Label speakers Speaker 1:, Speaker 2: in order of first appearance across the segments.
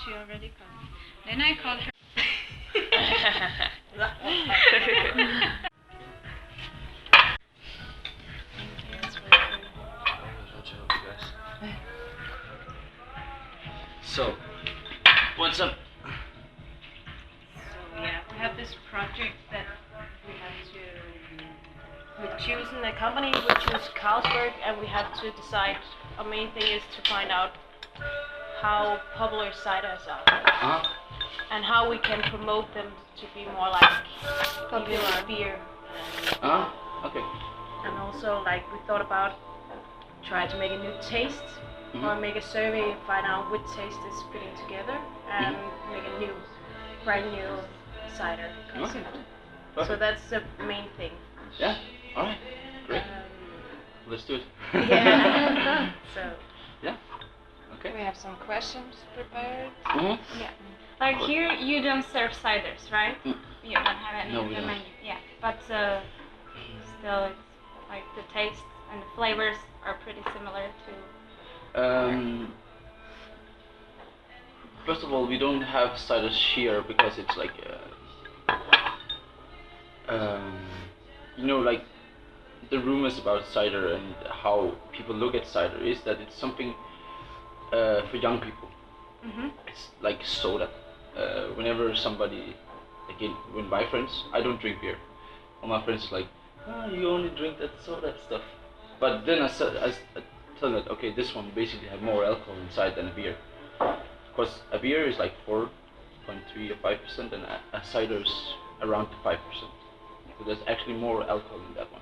Speaker 1: she already called me. Then I called her.
Speaker 2: So, what's up?
Speaker 1: So yeah, we have this project that we have to.
Speaker 3: We're choosing a company, we choose Carlsberg, and we have to decide. Our main thing is to find out how popular ciders are and how we can promote them to be more like popular beer.
Speaker 2: Okay.
Speaker 3: And also, like, we thought about trying to make a new taste or make a survey and find out which taste is fitting together and make a new, brand new cider concept. So that's the main thing.
Speaker 2: Yeah. All right. Great. Let's do it.
Speaker 3: Yeah. So.
Speaker 2: Yeah. Okay.
Speaker 1: We have some questions prepared.
Speaker 4: Yeah. Like here, you don't serve ciders, right? You don't have any
Speaker 2: No,
Speaker 4: in
Speaker 2: we
Speaker 4: the
Speaker 2: don't.
Speaker 4: menu. Yeah, but still, it's like the taste and the flavors are pretty similar to.
Speaker 2: First of all, we don't have ciders here because it's like, like the rumors about cider and how people look at cider is that it's something for young people. It's like soda. Whenever somebody, again, when my friends, I don't drink beer. All my friends like, oh, you only drink that soda stuff. But then I tell them, okay, this one basically have more alcohol inside than a beer. Of course, a beer is like 4.3 or 5%, and a cider is around 5%. So there's actually more alcohol in that one.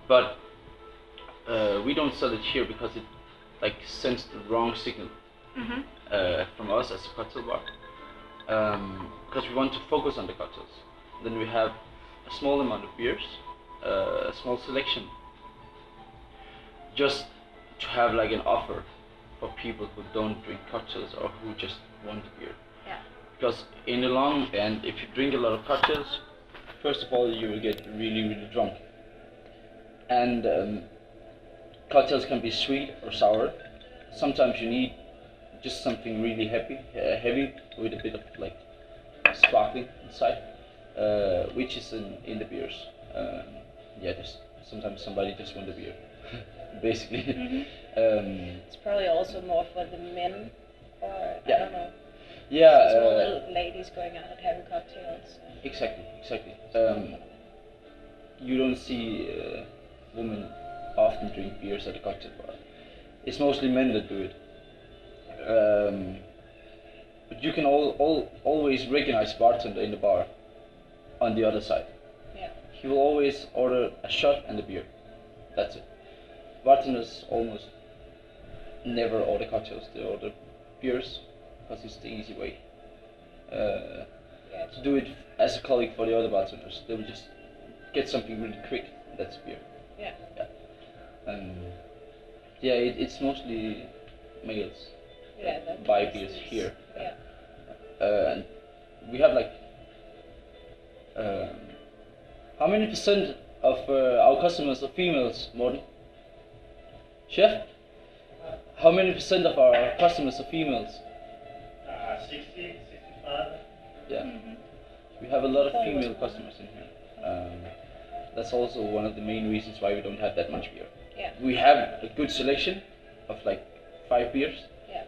Speaker 2: But we don't sell it here because it like sends the wrong signal from us as a cocktail bar. Because we want to focus on the cocktails. Then we have a small amount of beers, a small selection, just to have like an offer for people who don't drink cocktails or who just want beer.
Speaker 3: Yeah.
Speaker 2: Because in the long end, if you drink a lot of cocktails, first of all you will get really, really drunk. And cocktails can be sweet or sour. Sometimes you need just something really heavy with a bit of like sparkling inside, which is in the beers. Sometimes somebody just wants a beer, basically.
Speaker 3: It's probably also more for the men, or I don't know.
Speaker 2: Yeah.
Speaker 3: Small little ladies going out having cocktails.
Speaker 2: Exactly. You don't see women often drink beers at a cocktail bar. It's mostly men that do it. But you can always recognize bartender in the bar on the other side.
Speaker 3: Yeah.
Speaker 2: He will always order a shot and a beer. That's it. Bartenders almost never order cocktails. They order beers because it's the easy way. To do it as a colleague for the other bartenders, they will just get something really quick. That's beer.
Speaker 3: Yeah.
Speaker 2: It's mostly males
Speaker 3: that
Speaker 2: buy
Speaker 3: makes
Speaker 2: beers
Speaker 3: sense.
Speaker 2: here.
Speaker 3: Yeah.
Speaker 2: And we have like how many percent of our customers are females, Morten? Chef? How many percent of our customers are females?
Speaker 5: 60, 65.
Speaker 2: Yeah. We have a lot of female customers in here. That's also one of the main reasons why we don't have that much beer.
Speaker 3: Yeah.
Speaker 2: We have a good selection of like 5 beers.
Speaker 3: Yeah.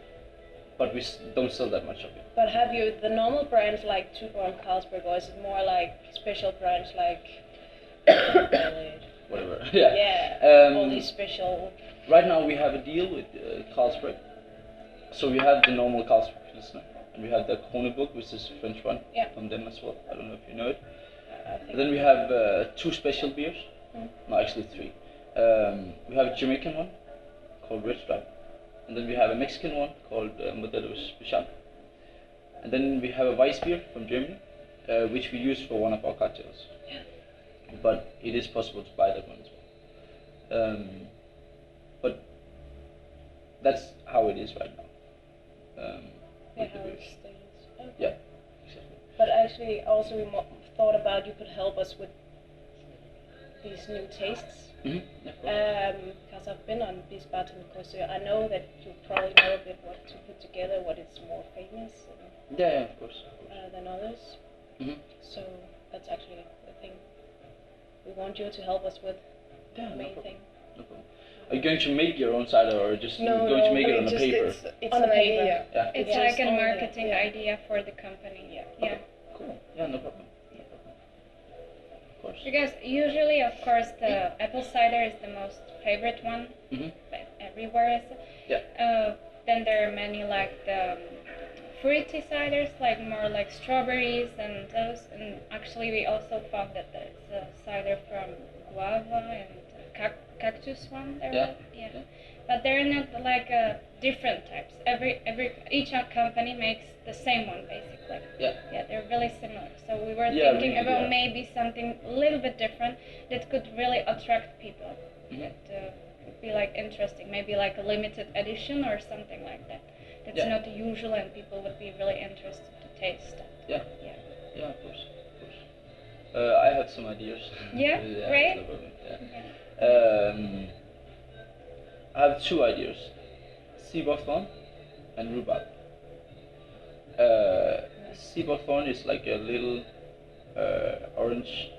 Speaker 2: But we don't sell that much of it.
Speaker 3: But have you the normal brands like Tuborg and Carlsberg, or is it more like special brands like
Speaker 2: whatever?
Speaker 3: all these special?
Speaker 2: Right now we have a deal with Carlsberg. So we have the normal Carlsberg Pilsner, and we have the Kronenbourg, which is a French one from them as well. I don't know if you know it. And then we have 2 special beers. No, actually 3. We have a Jamaican one called Red Stripe, and then we have a Mexican one called Modelo Special, and then we have a Weiss beer from Germany, which we use for one of our cocktails. But it is possible to buy that one as well. But that's how it is right now. With the beers. Yeah, exactly.
Speaker 3: But actually, also we thought about you could help us with these new tastes.
Speaker 2: Yeah.
Speaker 3: Because I've been on Bisbaten Korsør, I know that you probably know a bit what to put together, what is more famous
Speaker 2: Yeah, of course.
Speaker 3: than others.
Speaker 2: Mhm.
Speaker 3: So that's actually the thing we want you to help us with.
Speaker 2: Yeah,
Speaker 3: The
Speaker 2: no
Speaker 3: main
Speaker 2: problem.
Speaker 3: thing.
Speaker 2: No problem. Are you going to make your own cider or just going to make it on a paper?
Speaker 1: It's
Speaker 3: On
Speaker 1: an
Speaker 3: a paper.
Speaker 1: idea.
Speaker 2: Yeah.
Speaker 4: It's
Speaker 3: Just
Speaker 4: like a
Speaker 3: only-
Speaker 4: marketing
Speaker 3: yeah.
Speaker 4: idea for the company.
Speaker 3: Yeah.
Speaker 4: Yeah.
Speaker 2: Cool. Yeah, no problem. No problem. Of course.
Speaker 4: Because usually, of course, the apple cider is the most favorite one,
Speaker 2: Mhm.
Speaker 4: but everywhere is.
Speaker 2: Yeah.
Speaker 4: Then there are many like the fruity ciders, like more like strawberries and those. And actually, we also found that there's a cider from guava and cactus one. There
Speaker 2: Yeah.
Speaker 4: was, yeah. But they're not like different types. Each company makes the same one basically.
Speaker 2: Yeah.
Speaker 4: Yeah, they're really similar. So we were
Speaker 2: Yeah,
Speaker 4: thinking
Speaker 2: really,
Speaker 4: about
Speaker 2: yeah.
Speaker 4: maybe something a little bit different that could really attract people.
Speaker 2: Mhm.
Speaker 4: That would be like interesting. Maybe like a limited edition or something like that. That's
Speaker 2: Yeah.
Speaker 4: not the usual, and people would be really interested to taste it.
Speaker 2: Yeah.
Speaker 4: Yeah.
Speaker 2: Yeah, of course. Of course. I have some ideas.
Speaker 4: Yeah? Great.
Speaker 2: No problem. Yeah.
Speaker 4: Yeah.
Speaker 2: I have two ideas: sea buckthorn and rhubarb. Sea buckthorn is like a little orange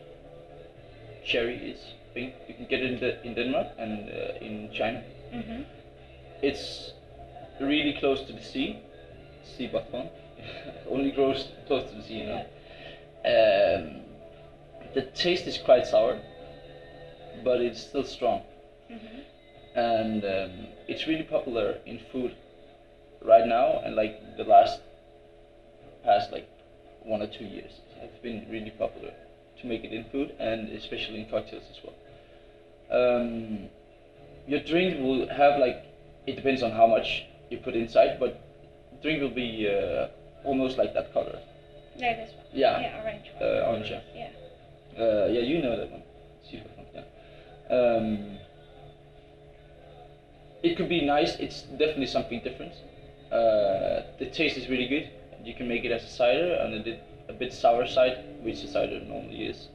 Speaker 2: cherry-ish thing. You can get it in Denmark and in China.
Speaker 4: Mhm.
Speaker 2: It's really close to the sea buckthorn. Only grows close to the sea, you know. The taste is quite sour, but it's still strong.
Speaker 4: Mhm.
Speaker 2: And it's really popular in food right now, and like the past like 1 or 2 years, it's been really popular to make it in food and especially in cocktails as well. Your drink will have like, it depends on how much you put inside, but drink will be almost like that color.
Speaker 4: Yeah, this one.
Speaker 2: Yeah.
Speaker 4: Yeah, orange one.
Speaker 2: Orange. Yeah.
Speaker 4: Yeah.
Speaker 2: Yeah, you know that one. Super fun. Yeah. It could be nice. It's definitely something different. The taste is really good. You can make it as a cider on a bit sour side, which a cider normally is.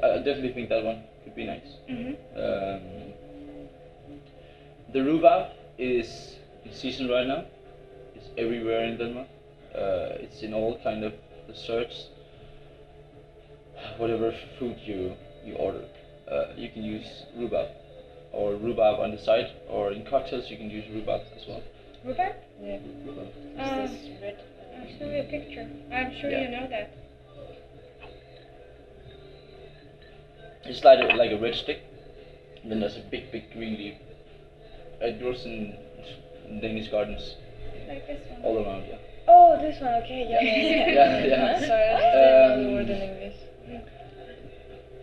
Speaker 2: I definitely think that one could be nice.
Speaker 4: Mhm.
Speaker 2: The rhubarb is in season right now. It's everywhere in Denmark. It's in all kind of desserts. Whatever food you order, you can use rhubarb on the side, or in cocktails you can use rhubarb as well.
Speaker 4: Rhubarb?
Speaker 1: Yeah.
Speaker 2: Rhubarb.
Speaker 3: Is this red?
Speaker 4: I'll show you a picture. I'm sure
Speaker 2: Yeah.
Speaker 4: you know that.
Speaker 2: It's like a red stick. And then there's a big green leaf. It grows in Danish gardens
Speaker 4: Like this one.
Speaker 2: all around. Yeah.
Speaker 1: Oh, this one. Okay. Yeah.
Speaker 2: Yeah.
Speaker 1: Sorry, I just didn't know the word in English.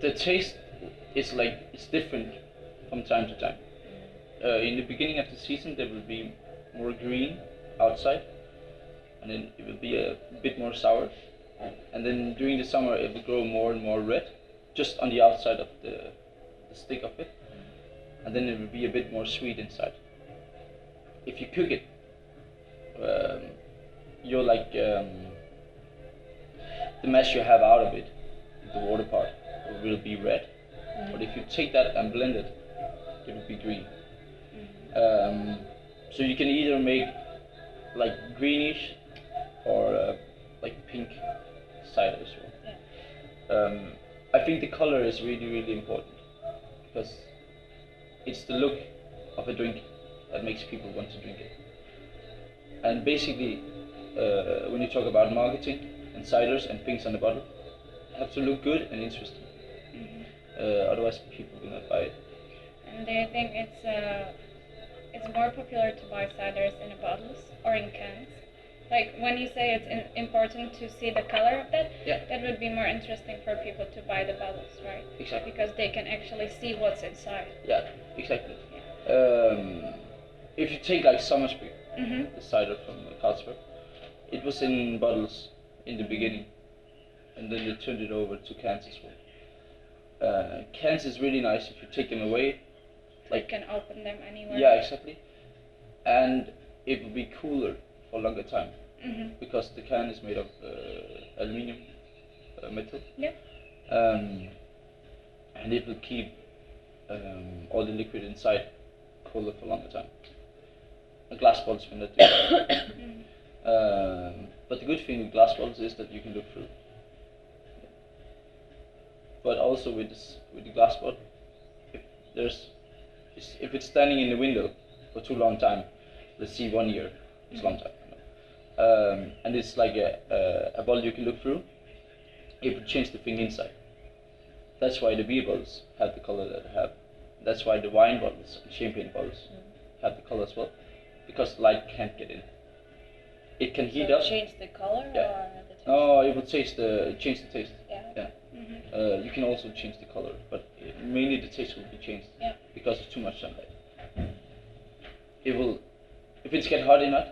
Speaker 2: The taste is like, it's different from time to time. In the beginning of the season there will be more green outside, and then it will be a bit more sour, and then during the summer it will grow more and more red, just on the outside of the stick of it, and then it will be a bit more sweet inside. If you cook it, you're like the mash you have out of it, the water part, will be red. But if you take that and blend it, it will be green. So you can either make like greenish or like pink cider as well. I think the color is really important, because it's the look of a drink that makes people want to drink it. And basically, when you talk about marketing and ciders and things on the bottle, it have to look good and interesting. Otherwise people will not buy it.
Speaker 4: And do you think it's more popular to buy ciders in bottles or in cans? Like when you say it's important to see the color of that,
Speaker 2: Yeah.
Speaker 4: that would be more interesting for people to buy the bottles, right?
Speaker 2: Exactly.
Speaker 4: Because they can actually see what's inside.
Speaker 2: Yeah, exactly. If you take like Sommersby,
Speaker 4: Mhm.
Speaker 2: the cider from Carlsberg, it was in bottles in the beginning, and then they turned it over to cans as well. Cans is really nice if you take them away,
Speaker 4: You
Speaker 2: like,
Speaker 4: can open them anywhere.
Speaker 2: yeah, exactly, and it will be cooler for a longer time,
Speaker 4: Mhm.
Speaker 2: because the can is made of aluminium, metal.
Speaker 4: Yeah.
Speaker 2: And it will keep all the liquid inside colder for a longer time. Glass bottles will not do that. But the good thing with glass bottles is that you can look through. But also with the glass bottle, if it's standing in the window for too long time, let's see 1 year, it's a long time. And it's like a bottle you can look through, it will change the thing inside. That's why the beer bottles have the color that they have. That's why the wine bottles and champagne bottles have the color as well, because the light can't get in. It can heat up.
Speaker 3: Change the color
Speaker 2: Yeah.
Speaker 3: or the taste?
Speaker 2: Oh, it will change the taste.
Speaker 3: Yeah.
Speaker 2: Yeah. You can also change the color, but mainly the taste will be changed because of too much sunlight. It will, if it's getting hot enough,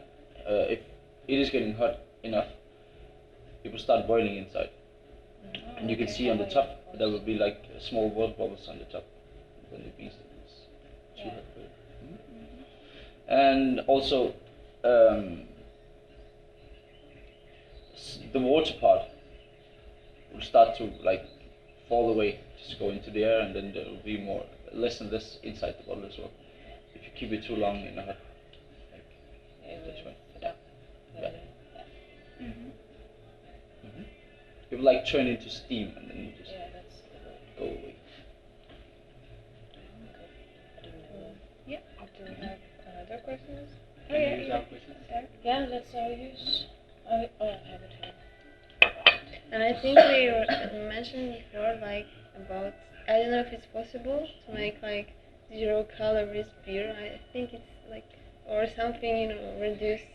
Speaker 2: if it is getting hot enough, it will start boiling inside. And you can see on the top, there will be like small water bubbles on the top when it means that it's too hot for it. And also, the water part will start to like fall away, just go into the air, and then there will be less and less inside the bottle as well. If you keep it too long in a hot, like this way. Yeah. It will like turn into steam and then you just go away.
Speaker 3: Yeah. Do we have other questions?
Speaker 4: Oh, yeah, yeah.
Speaker 3: Yeah, let's use. I have it here.
Speaker 6: And I think we mentioned before, like, about, I don't know if it's possible to make, like, 0 calories beer. I think it's, like, or something, you know, reduced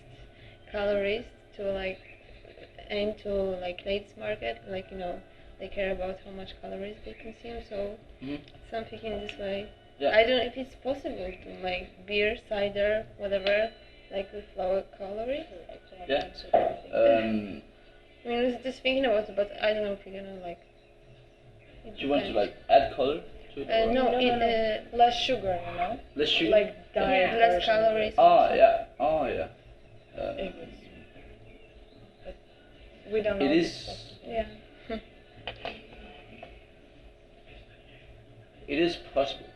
Speaker 6: calories to, like, aim to, like, ladies market, like, you know, they care about how much calories they consume, so something in this way.
Speaker 2: Yeah.
Speaker 6: I don't know if it's possible to make beer, cider, whatever, like, with lower calories.
Speaker 2: Yeah.
Speaker 6: I mean, I was just thinking about it, but I don't know if you're gonna like.
Speaker 2: Do you want to like add color to it? or-
Speaker 6: No,
Speaker 3: Less sugar, you know?
Speaker 2: Less sugar?
Speaker 3: Like diet
Speaker 6: less
Speaker 3: version.
Speaker 6: calories.
Speaker 2: Oh yeah. Oh yeah.
Speaker 3: If it's- but we don't know.
Speaker 2: It
Speaker 3: if
Speaker 2: is.
Speaker 3: it's possible.
Speaker 6: Yeah.
Speaker 2: It is possible.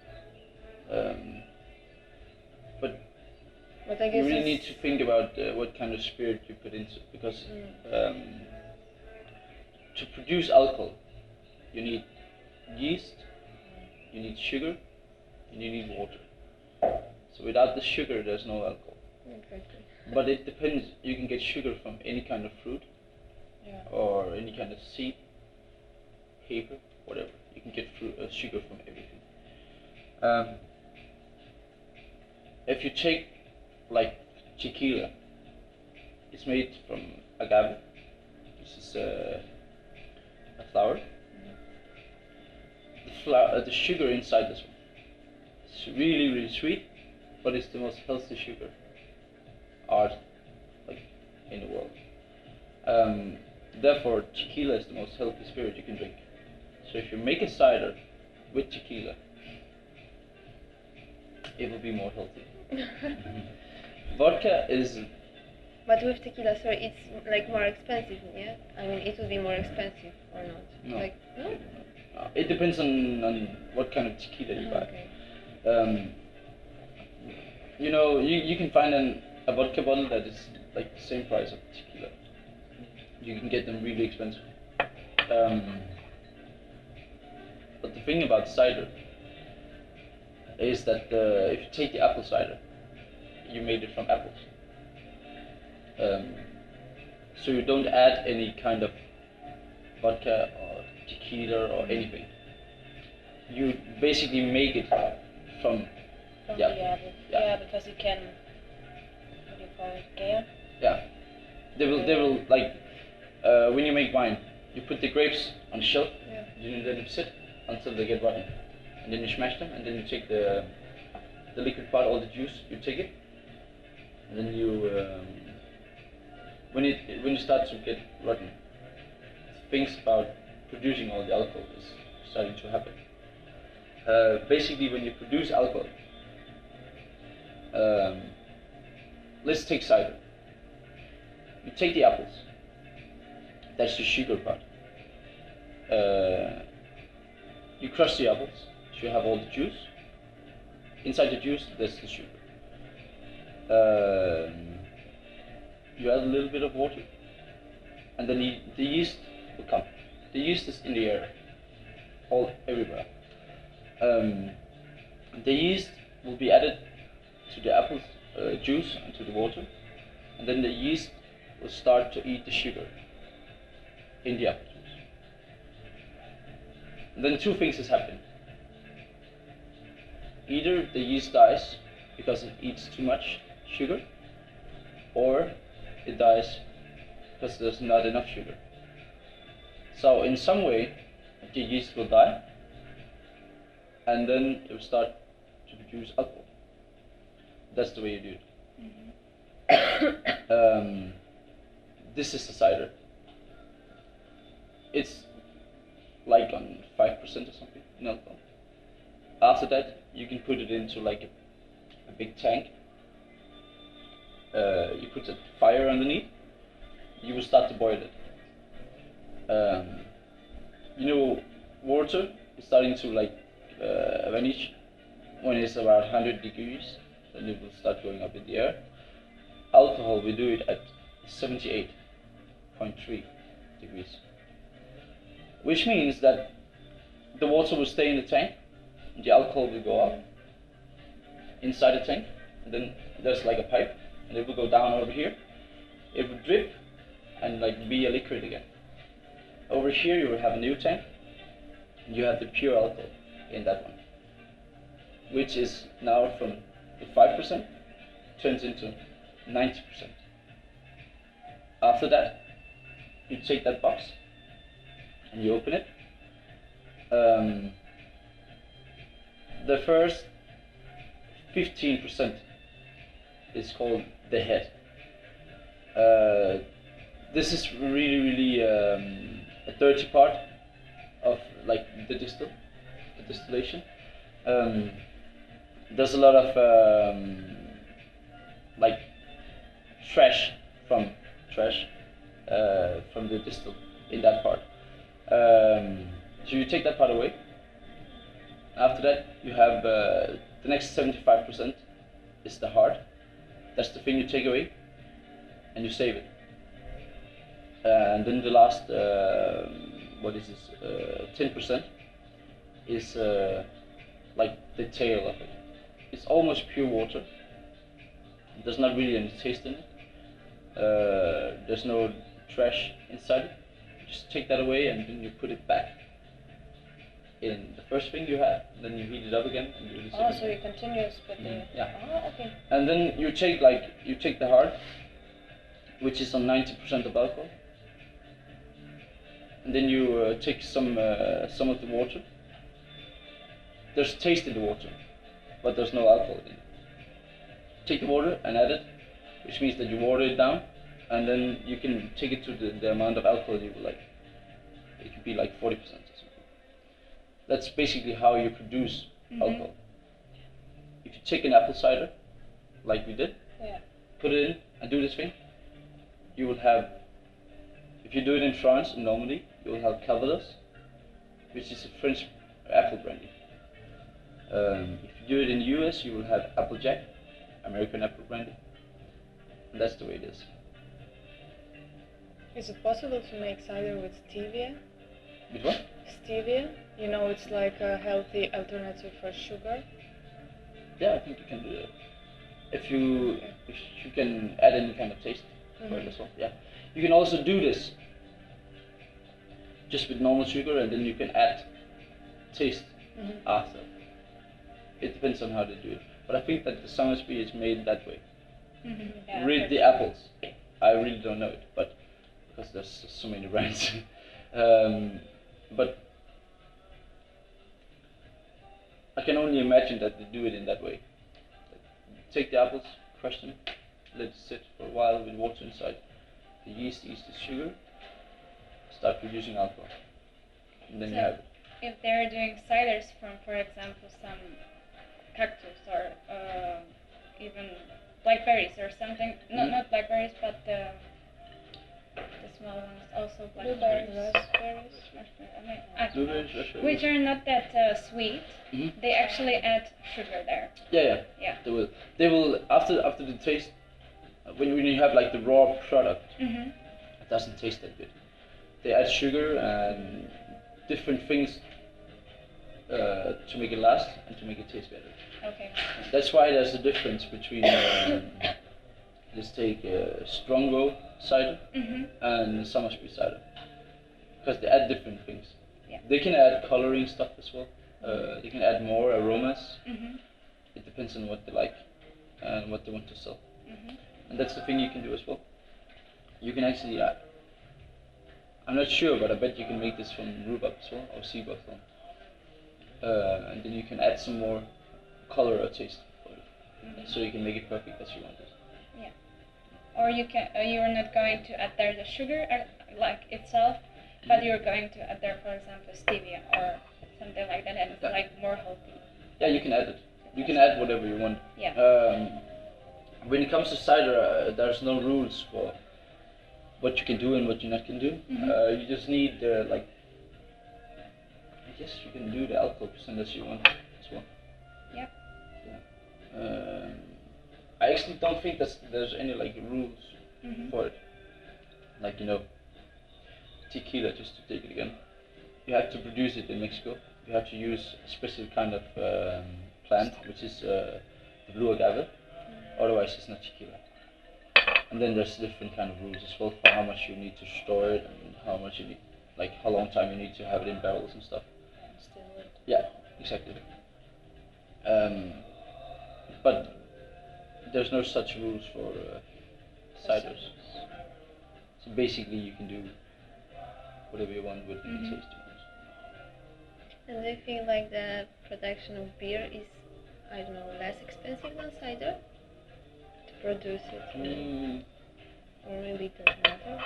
Speaker 2: But
Speaker 6: I guess
Speaker 2: you really
Speaker 6: it's-
Speaker 2: need to think about what kind of spirit you put into it, because to produce alcohol, you need yeast, you need sugar, and you need water. So without the sugar, there's no alcohol.
Speaker 6: Exactly.
Speaker 2: But it depends. You can get sugar from any kind of fruit, or any kind of seed, paper, whatever. You can get sugar from everything. If you take like tequila, it's made from agave. This is a flower. The sugar inside this one, it's really, really sweet, but it's the most healthy sugar like in the world. Therefore, tequila is the most healthy spirit you can drink. So if you make a cider with tequila, it will be more healthy. Vodka is.
Speaker 6: But with tequila, sorry, it's like more expensive, yeah? I mean, it would be more expensive or not?
Speaker 2: No.
Speaker 6: Like, no?
Speaker 2: It depends on what kind of tequila you buy.
Speaker 6: Okay.
Speaker 2: You know, you can find a vodka bottle that is like the same price of tequila. You can get them really expensive. But the thing about cider is that if you take the apple cider, you made it from apples. So you don't add any kind of vodka or tequila or anything. You basically make it from
Speaker 3: From
Speaker 2: Yeah.
Speaker 3: the apple.
Speaker 2: Yeah.
Speaker 3: Yeah, because it can. What do you call it? Gare?
Speaker 2: Yeah, they will like when you make wine, you put the grapes on the shelf, you let them sit until they get rotten, and then you smash them, and then you take the liquid part, all the juice, you take it, and then you when you start to get rotten, things about producing all the alcohol is starting to happen. Basically, when you produce alcohol, let's take cider. You take the apples, that's the sugar part. you crush the apples, so you have all the juice. Inside the juice, there's the sugar. You add a little bit of water, and then the yeast will come. The yeast is in the air, everywhere. The yeast will be added to the apple juice and to the water, and then the yeast will start to eat the sugar in the apple juice. And then two things is happening. Either the yeast dies because it eats too much sugar, or it dies because there's not enough sugar. So in some way, the yeast will die, and then it will start to produce alcohol. That's the way you do it. This is the cider. It's like on 5% or something in alcohol. After that, you can put it into like a big tank. You put a fire underneath. You will start to boil it. Water is starting to like vanish when it's about 100 degrees. Then it will start going up in the air. Alcohol, we do it at 78.3 degrees, which means that the water will stay in the tank, the alcohol will go up inside the tank, and then there's like a pipe, and it will go down over here. It will drip and like be a liquid again. Over here you will have a new tank, and you have the pure alcohol in that one, which is now from the 5% turns into 90%. After that, you take that box and you open it. The first 15% is called the head. This is really a dirty part of like the distillation. There's a lot of like trash from the distill in that part. So you take that part away. After that, you have the next 75% is the heart. That's the thing you take away, and you save it. And then the last 10% is like the tail of it. It's almost pure water. There's not really any taste in it. There's no trash inside it. You just take that away and then you put it back in the first thing you had. Then you heat it up again and do the same.
Speaker 3: So you continuous with the.
Speaker 2: Yeah.
Speaker 3: Oh, okay.
Speaker 2: And then you take the heart, which is on 90% of alcohol, and then you take some of the water. There's taste in the water, but there's no alcohol in it. Take the water and add it, which means that you water it down, and then you can take it to the amount of alcohol you would like. It could be like 40% or something. That's basically how you produce alcohol. If you take an apple cider, like we did, put it in and do this thing, you will have, if you do it in France in Normandy, you will have Calvados, which is a French apple brandy. If you do it in the US, you will have Applejack, American apple brandy. And that's the way it is.
Speaker 6: Is it possible to make cider with stevia?
Speaker 2: With what?
Speaker 6: Stevia? You know, it's like a healthy alternative for sugar.
Speaker 2: Yeah, I think you can do that. If you can add any kind of taste for it as well. Yeah. You can also do this just with normal sugar, and then you can add taste after. It depends on how they do it. But I think that the Somersby is made that way.
Speaker 4: Yeah,
Speaker 2: Read the apples. I really don't know it, but because there's so many brands. But I can only imagine that they do it in that way. Take the apples, crush them, let it sit for a while with water inside. The yeast eats the sugar, start producing alcohol, and then you have it.
Speaker 4: If they're doing ciders from, for example, some cactus or even blackberries or something, not blackberries, but the small ones, also blackberries.
Speaker 6: Raspberries.
Speaker 2: Blueberries, raspberries.
Speaker 4: Which are not that sweet.
Speaker 2: Mhm.
Speaker 4: They actually add sugar there.
Speaker 2: Yeah.
Speaker 4: Yeah.
Speaker 2: They will after the taste. When you have like the raw product,
Speaker 4: Mm-hmm.
Speaker 2: it doesn't taste that good. They add sugar and different things to make it last and to make it taste better.
Speaker 4: Okay.
Speaker 2: That's why there's a difference between let's take Strongo cider
Speaker 4: Mm-hmm.
Speaker 2: and Summersby cider, because they add different things.
Speaker 4: Yeah.
Speaker 2: They can add coloring stuff as well. They can add more aromas.
Speaker 4: Mm-hmm.
Speaker 2: It depends on what they like and what they want to sell.
Speaker 4: Mm-hmm.
Speaker 2: And that's the thing you can do as well. You can actually, I'm not sure, but I bet you can make this from rhubarb as well, or sea buffalo. And then you can add some more color or taste for it.
Speaker 4: Mm-hmm.
Speaker 2: So you can make it perfect as you want it.
Speaker 4: Or you can. You're not going to add there the sugar like itself, but you're going to add there, for example, stevia or something like that, and it's
Speaker 2: Yeah.
Speaker 4: like more healthy.
Speaker 2: Yeah, you can add it. You can add whatever you want.
Speaker 4: Yeah.
Speaker 2: When it comes to cider, there's no rules for what you can do and what you not can do.
Speaker 4: Mhm.
Speaker 2: You just need like, I guess you can do the alcohol percentage you want as well.
Speaker 4: Yep.
Speaker 2: Yeah. I actually don't think there's any like rules
Speaker 4: Mhm.
Speaker 2: for it. Like tequila, just to take it again. You have to produce it in Mexico. You have to use a specific kind of plant, which is the blue agave. Otherwise, it's not tequila. And then there's different kind of rules as well for how much you need to store it and how much you need, like how long time you need to have it in barrels and stuff. Yeah, exactly. But there's no such rules for ciders. So basically, you can do whatever you want with any taste.
Speaker 6: And do you think like the production of beer is, I don't know, less expensive than cider to produce it? Or maybe it doesn't matter?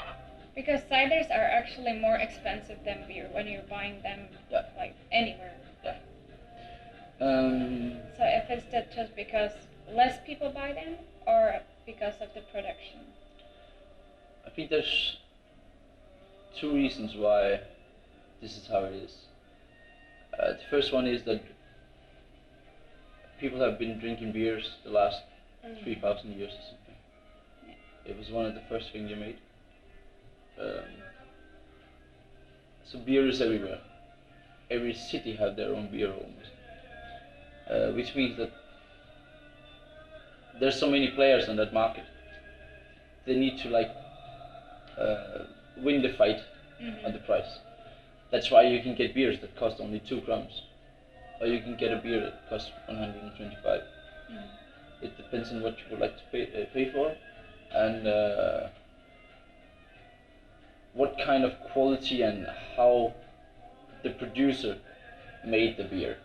Speaker 4: Because ciders are actually more expensive than beer when you're buying them
Speaker 2: Yeah.
Speaker 4: like anywhere.
Speaker 2: Um,
Speaker 4: So if it's that just because less people buy them or because of the production?
Speaker 2: I think there's two reasons why this is how it is. The first one is that people have been drinking beers the last 3,000 years or something. It was one of the first things you made. So beer is everywhere. Every city have their own beer almost. Which means that there's so many players on that market. They need to like win the fight on the price. That's why you can get beers that cost only 2 grams, or you can get a beer that costs 125. It depends on what you would like to pay for, and what kind of quality and how the producer made the beer.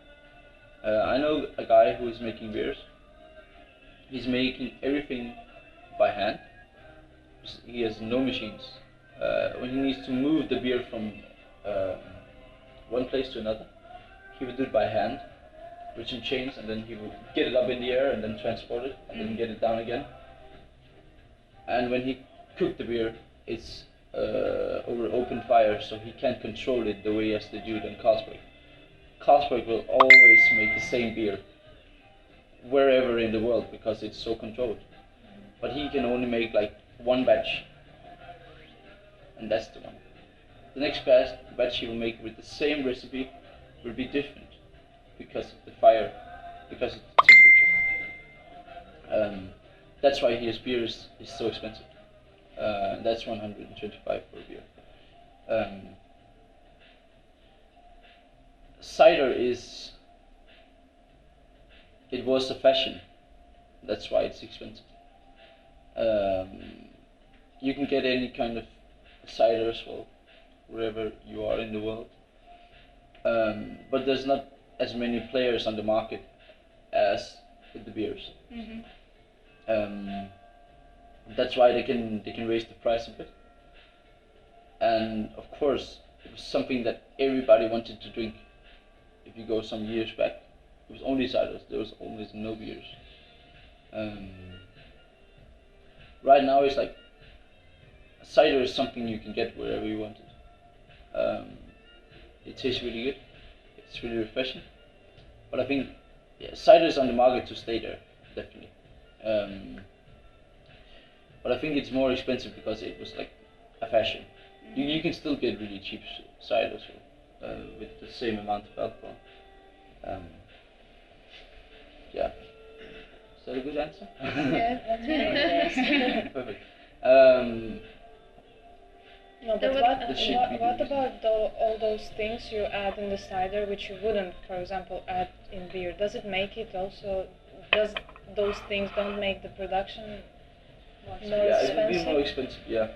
Speaker 2: I know a guy who is making beers. He's making everything by hand. He has no machines. When he needs to move the beer from one place to another, he would do it by hand with some chains, and then he would get it up in the air and then transport it and then get it down again. And when he cooked the beer, it's over open fire, so he can't control it the way as they do it in Carlsberg. Carlsberg will always make the same beer wherever in the world because it's so controlled. But he can only make like one batch, and that's the one. The next batch he will make with the same recipe will be different because of the fire, because of the temperature. That's why his beer is so expensive. That's 125 for a beer. Cider it was a fashion. That's why it's expensive. You can get any kind of cider as well, wherever you are in the world. But there's not as many players on the market as with the beers. That's why they can raise the price a bit. And of course, it was something that everybody wanted to drink. If you go some years back, it was only ciders. There was almost no beers. Right now it's like cider is something you can get wherever you want it. It tastes really good. It's really refreshing. But I think cider is on the market to stay there, definitely. But I think it's more expensive because it was like a fashion. You can still get really cheap cider with the same amount of alcohol. Yeah. Is that a good answer?
Speaker 6: Yeah.
Speaker 2: Perfect.
Speaker 7: No, but
Speaker 6: Then
Speaker 7: what about all those things you add in the cider which you wouldn't, for example, add in beer? Does it make it also? Does those things don't make the production more
Speaker 2: Yeah, it will be
Speaker 7: expensive?
Speaker 2: more expensive. Yeah.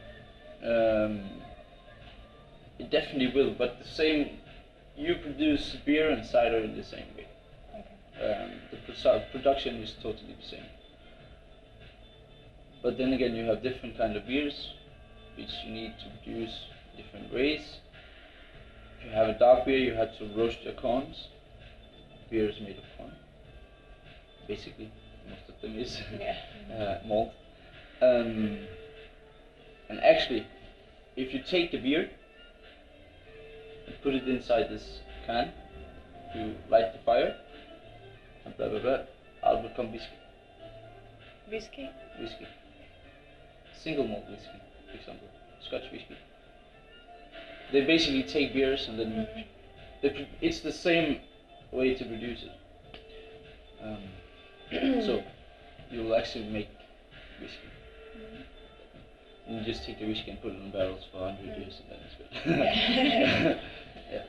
Speaker 2: It definitely will, but the same. You produce beer and cider in the same way. The production is totally the same. But then again, you have different kind of beers, which you need to produce different ways. If you have a dark beer, you have to roast your corns. Beer is made of corn. Basically, most of them is malt. And actually, if you take the beer and put it inside this can, you light the fire, and blah blah blah, out will come whiskey.
Speaker 7: Whiskey?
Speaker 2: Whiskey. Single malt whiskey, for example. Scotch whiskey. They basically take beers and then it's the same way to produce it. So you will actually make whiskey. You just take the whiskey and put it in barrels for 100 years and then it's good. Yeah.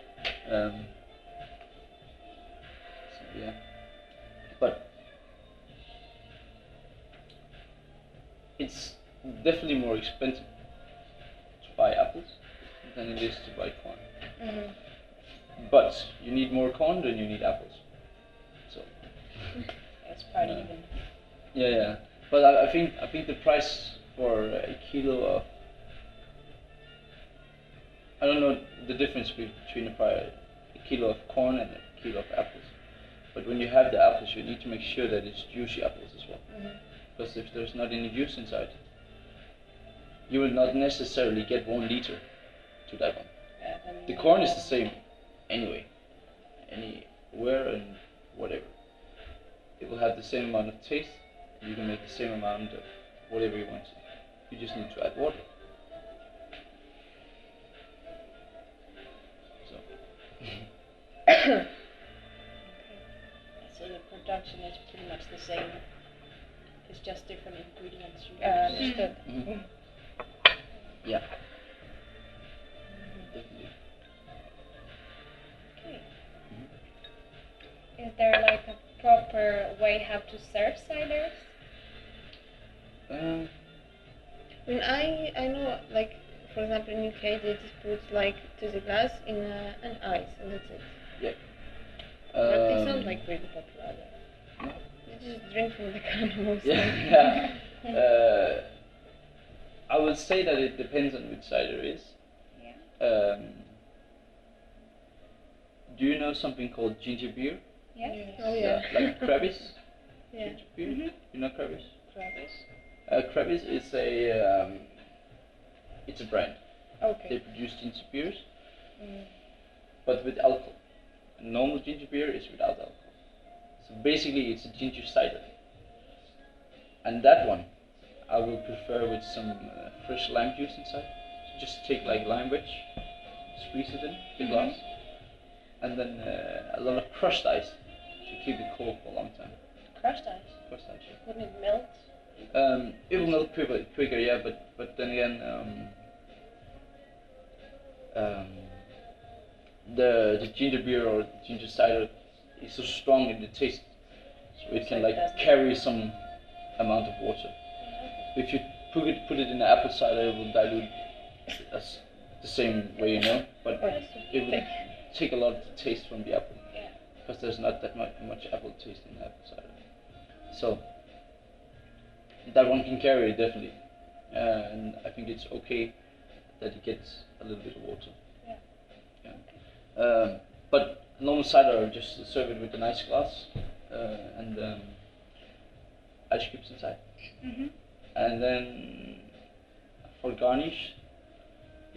Speaker 2: So, yeah. But it's definitely more expensive to buy apples than it is to buy corn. But you need more corn than you need apples. So
Speaker 7: It's quite even.
Speaker 2: yeah. But I think the price for a kilo of, I don't know the difference between a kilo of corn and a kilo of apples. But when you have the apples, you need to make sure that it's juicy apples as well. Because if there's not any juice inside, you will not necessarily get 1 liter to that one. The corn is the same anyway, anywhere and whatever. It will have the same amount of taste, and you can make the same amount of whatever you want to. You just need to add water. So.
Speaker 3: So the production is pretty much the same. It's just different ingredients.
Speaker 7: Understood.
Speaker 2: Yeah. Definitely.
Speaker 4: Okay. Is there like a proper way how to serve ciders?
Speaker 6: I mean, I know, like, for example, in UK they just put like to the glass in an ice and that's it.
Speaker 2: Yeah.
Speaker 6: But it's not like really popular there.
Speaker 2: No.
Speaker 6: You just drink from the can mostly.
Speaker 2: Yeah. I would say that it depends on which cider it is.
Speaker 4: Yeah.
Speaker 2: Do you know something called ginger beer?
Speaker 4: Yes.
Speaker 6: Oh yeah.
Speaker 2: Like Kravis?
Speaker 6: Yeah.
Speaker 2: Ginger beer? You know Kravis?
Speaker 7: Travis?
Speaker 2: Kravis is it's a brand.
Speaker 7: Okay.
Speaker 2: They produce ginger beers, but with alcohol. Normal ginger beer is without alcohol. So basically it's a ginger cider. And that one I will prefer with some fresh lime juice inside. So just take like lime wedge, squeeze it in the glass, and then a lot of crushed ice to keep it cold for a long time.
Speaker 3: Crushed ice.
Speaker 2: Crushed ice, yeah.
Speaker 3: Wouldn't it melt?
Speaker 2: It will melt quicker, yeah, but then again, the ginger beer or the ginger cider is so strong in the taste, so it can like carry some amount of water. If you put it in the apple cider, it will dilute as the same way, you know, but it will take a lot of the taste from the apple, because there's not that much apple taste in the apple cider. So that one can carry it definitely, and I think it's okay that it gets a little bit of water. Yeah. But normal cider, just serve it with a nice glass and ice cubes inside. And then for garnish,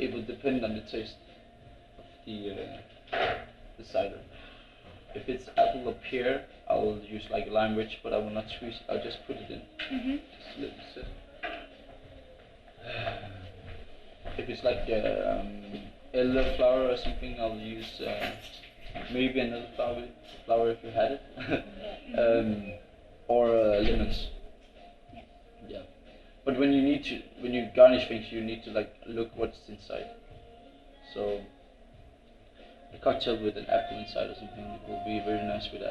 Speaker 2: it will depend on the taste of the cider. If it's apple or pear, I will use like a lime rich, but I will not squeeze it. I'll just put it in. Just a little sip. If it's like elderflower or something, I'll use maybe another flower if you had it, or lemons. Yeah. But when you garnish things, you need to like look what's inside. So a cocktail with an apple inside or something will be very nice with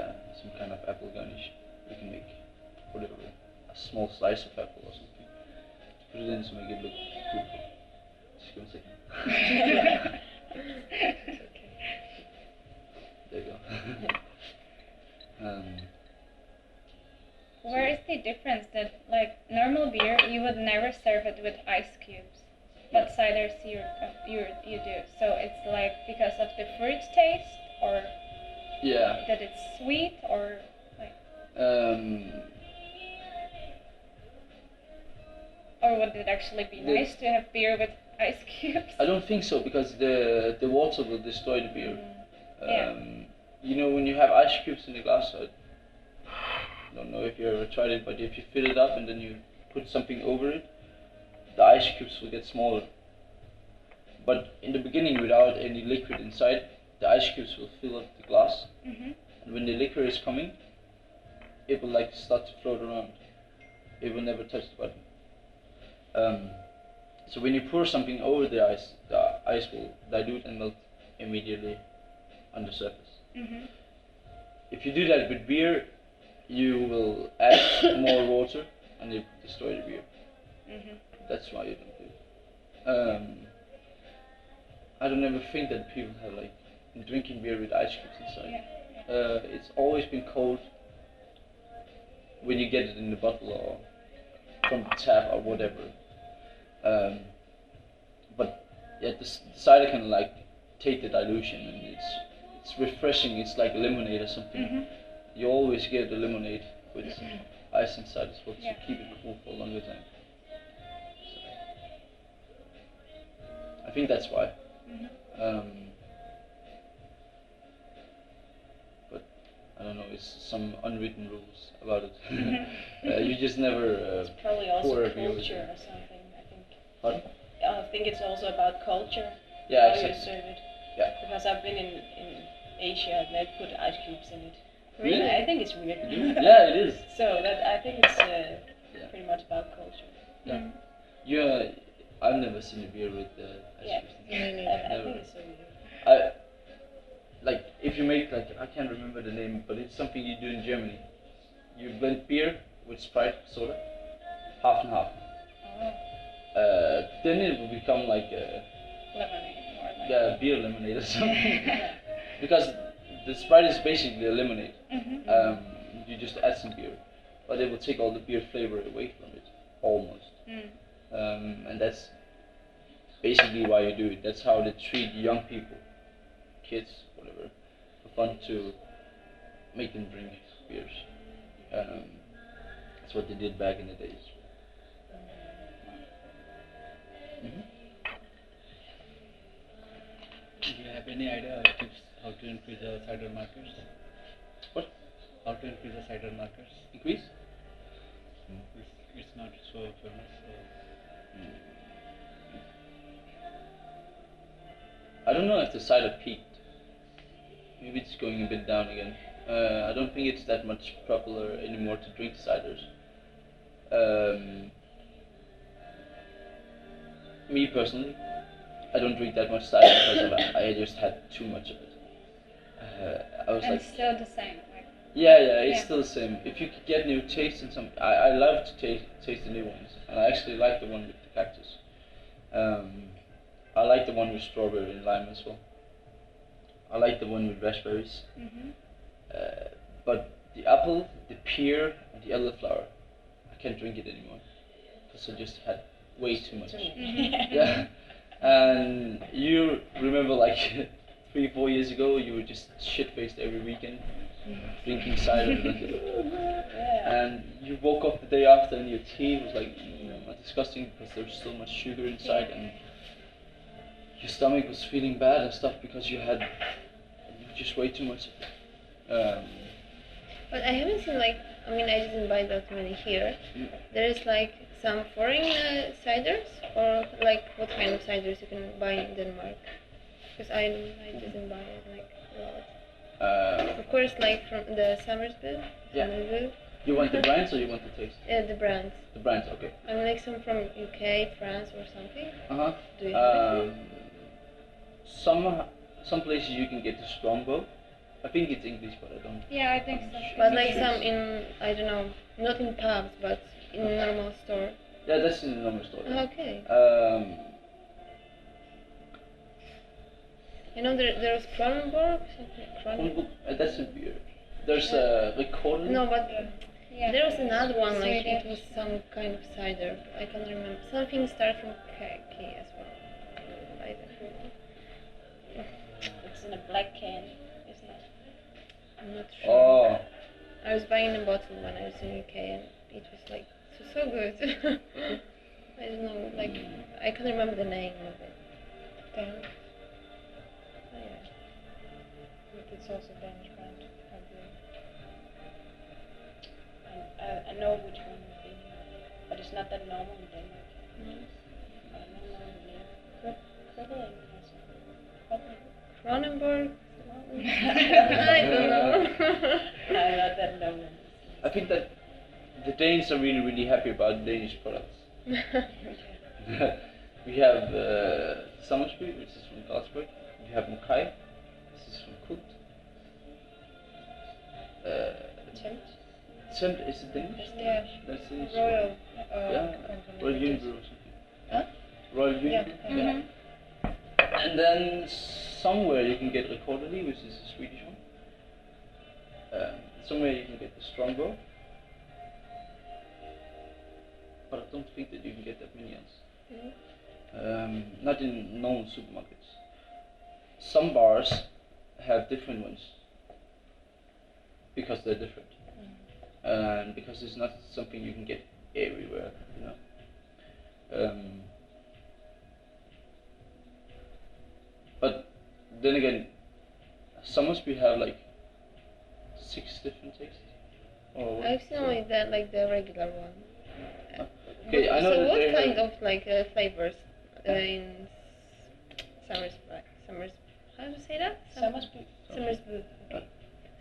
Speaker 2: some kind of apple garnish. You can make whatever, a small slice of apple or something. Put it in to make it look beautiful. Just give me a second. There you go.
Speaker 4: Where is the difference that, like, normal beer, you would never serve it with ice cubes, but ciders you do. So it's like because of the fruit taste, or
Speaker 2: Yeah.
Speaker 4: that it's sweet, or like, or would it actually be nice to have beer with ice cubes?
Speaker 2: I don't think so, because the water will destroy the beer.
Speaker 4: Yeah.
Speaker 2: You know, when you have ice cubes in the glass, I don't know if you ever tried it, but if you fill it up and then you put something over it, the ice cubes will get smaller. But in the beginning, without any liquid inside, the ice cubes will fill up the glass, and when the liquor is coming, it will like start to float around. It will never touch the bottom. So when you pour something over the ice will dilute and melt immediately on the surface. If you do that with beer, you will add more water and it will destroy the beer. That's why you don't do it. I don't ever think that people have like been drinking beer with ice cubes inside. It's always been cold when you get it in the bottle or from the tap or whatever. But yeah, the cider can like take the dilution, and it's refreshing. It's like lemonade or something. You always get the lemonade with ice inside as well to keep it cool for a longer time. So, I think that's why. But I don't know, it's some unwritten rules about it. You just never
Speaker 3: It's probably
Speaker 2: pour
Speaker 3: also
Speaker 2: a beer with
Speaker 3: culture
Speaker 2: it.
Speaker 3: or something, I think.
Speaker 2: Pardon?
Speaker 3: I think it's also about culture,
Speaker 2: Yeah,
Speaker 3: how you
Speaker 2: exactly.
Speaker 3: serve it.
Speaker 2: Yeah.
Speaker 3: Because I've been in Asia and they put ice cubes in it.
Speaker 2: Really?
Speaker 3: I think it's weird.
Speaker 2: Yeah, it is.
Speaker 3: So that I think it's pretty much about culture.
Speaker 2: Yeah. I've never seen a beer with ice
Speaker 3: Yeah.
Speaker 2: cubes.
Speaker 3: I think it's so weird.
Speaker 2: Like if you make like, I can't remember the name, but it's something you do in Germany. You blend beer with Sprite soda, half and half. Then it will become like a
Speaker 4: Lemonade, or like
Speaker 2: beer lemonade or something. Because the Sprite is basically a lemonade. You just add some beer, but it will take all the beer flavor away from it, almost. And that's basically why you do it. That's how they treat young people, kids, whatever, for fun, to make them drink beers. That's what they did back in the days.
Speaker 8: Do you have any idea tips how to increase the cider markets?
Speaker 2: What?
Speaker 8: How to increase the cider markets?
Speaker 2: Increase?
Speaker 8: It's not so famous. So.
Speaker 2: I don't know if the cider peaked. Maybe it's going a bit down again. I don't think it's that much popular anymore to drink ciders. Me personally, I don't drink that much cider because I just had too much of it. I was
Speaker 4: and
Speaker 2: like,
Speaker 4: still the same. Like,
Speaker 2: yeah, it's
Speaker 4: Yeah.
Speaker 2: still the same. If you could get new taste in some, I love to taste the new ones, and I actually like the one with the cactus. I like the one with strawberry and lime as well. I like the one with raspberries. But the apple, the pear, and the elderflower, I can't drink it anymore because I just had way too much. Yeah. And you remember like 3-4 years ago, you were just shit-faced every weekend, drinking cider. And you woke up the day after and your tea was like disgusting because there's so much sugar inside, and your stomach was feeling bad and stuff because you had just way too much of it.
Speaker 6: But I haven't seen like, I mean, I didn't buy that many here. There is like some foreign ciders, or like what kind of ciders you can buy in Denmark? Because I didn't buy it like a lot. Of course, like from the Somersby.
Speaker 2: Yeah.
Speaker 6: Somersby.
Speaker 2: You want the brands or you want the taste?
Speaker 6: The brands.
Speaker 2: The brands, okay.
Speaker 6: I mean, like some from UK, France, or something.
Speaker 2: Uh-huh.
Speaker 6: Do you have it?
Speaker 2: Some places you can get the Strongbow. I think it's English, but I don't.
Speaker 4: Yeah, I think so.
Speaker 6: But like some in, I don't know, not in pubs, but in a normal store.
Speaker 2: Yeah, that's in the normal store. Yeah.
Speaker 6: Okay. You know, there was Kronenborg, something.
Speaker 2: That's a beer. There's like Corley.
Speaker 6: No, but
Speaker 4: Yeah.
Speaker 6: there was another one, like
Speaker 4: Swedish.
Speaker 6: it was some kind of cider. I can't remember. Something starts from K as well. I don't know.
Speaker 3: It's in a black can, isn't it?
Speaker 6: I'm not sure.
Speaker 2: Oh,
Speaker 6: I was buying a bottle when I was in UK, and it was like so good. I don't know, like I can't remember the name of it.
Speaker 7: Then
Speaker 6: Oh, yeah.
Speaker 7: but it's also Danish brand, I believe.
Speaker 3: I know which one you're thinking of, but it's not that normal in Denmark.
Speaker 6: Mm.
Speaker 3: I don't know the name. Kribbling or something.
Speaker 6: Kronenborg? I don't know.
Speaker 3: I'm not that normal.
Speaker 2: I think that the Danes are really, really happy about Danish products. We have Summersby, which is from Carlsberg. We have Mackay, this is from Kult. Tempt is it Danish?
Speaker 7: Yeah.
Speaker 2: That's Danish.
Speaker 7: Royal
Speaker 2: Yeah,
Speaker 7: company.
Speaker 2: Royal Unibrew or something.
Speaker 7: Huh?
Speaker 2: Royal
Speaker 7: Yeah.
Speaker 2: Unibrew. Yeah. And then somewhere you can get Recordely, which is a Swedish one. Somewhere you can get the Strongbow. But I don't think that you can get that many else. Not in known supermarkets. Some bars have different ones because they're different, and because it's not something you can get everywhere, you know. But then again, Somersby have like 6 different tastes. Or what?
Speaker 6: I've seen only that, like the regular one.
Speaker 2: Okay, I know
Speaker 6: So
Speaker 2: that
Speaker 6: what
Speaker 2: they
Speaker 6: kind
Speaker 2: have,
Speaker 6: of like flavors in Summers? How do you say that?
Speaker 3: Summersby.
Speaker 6: Summersby. Okay.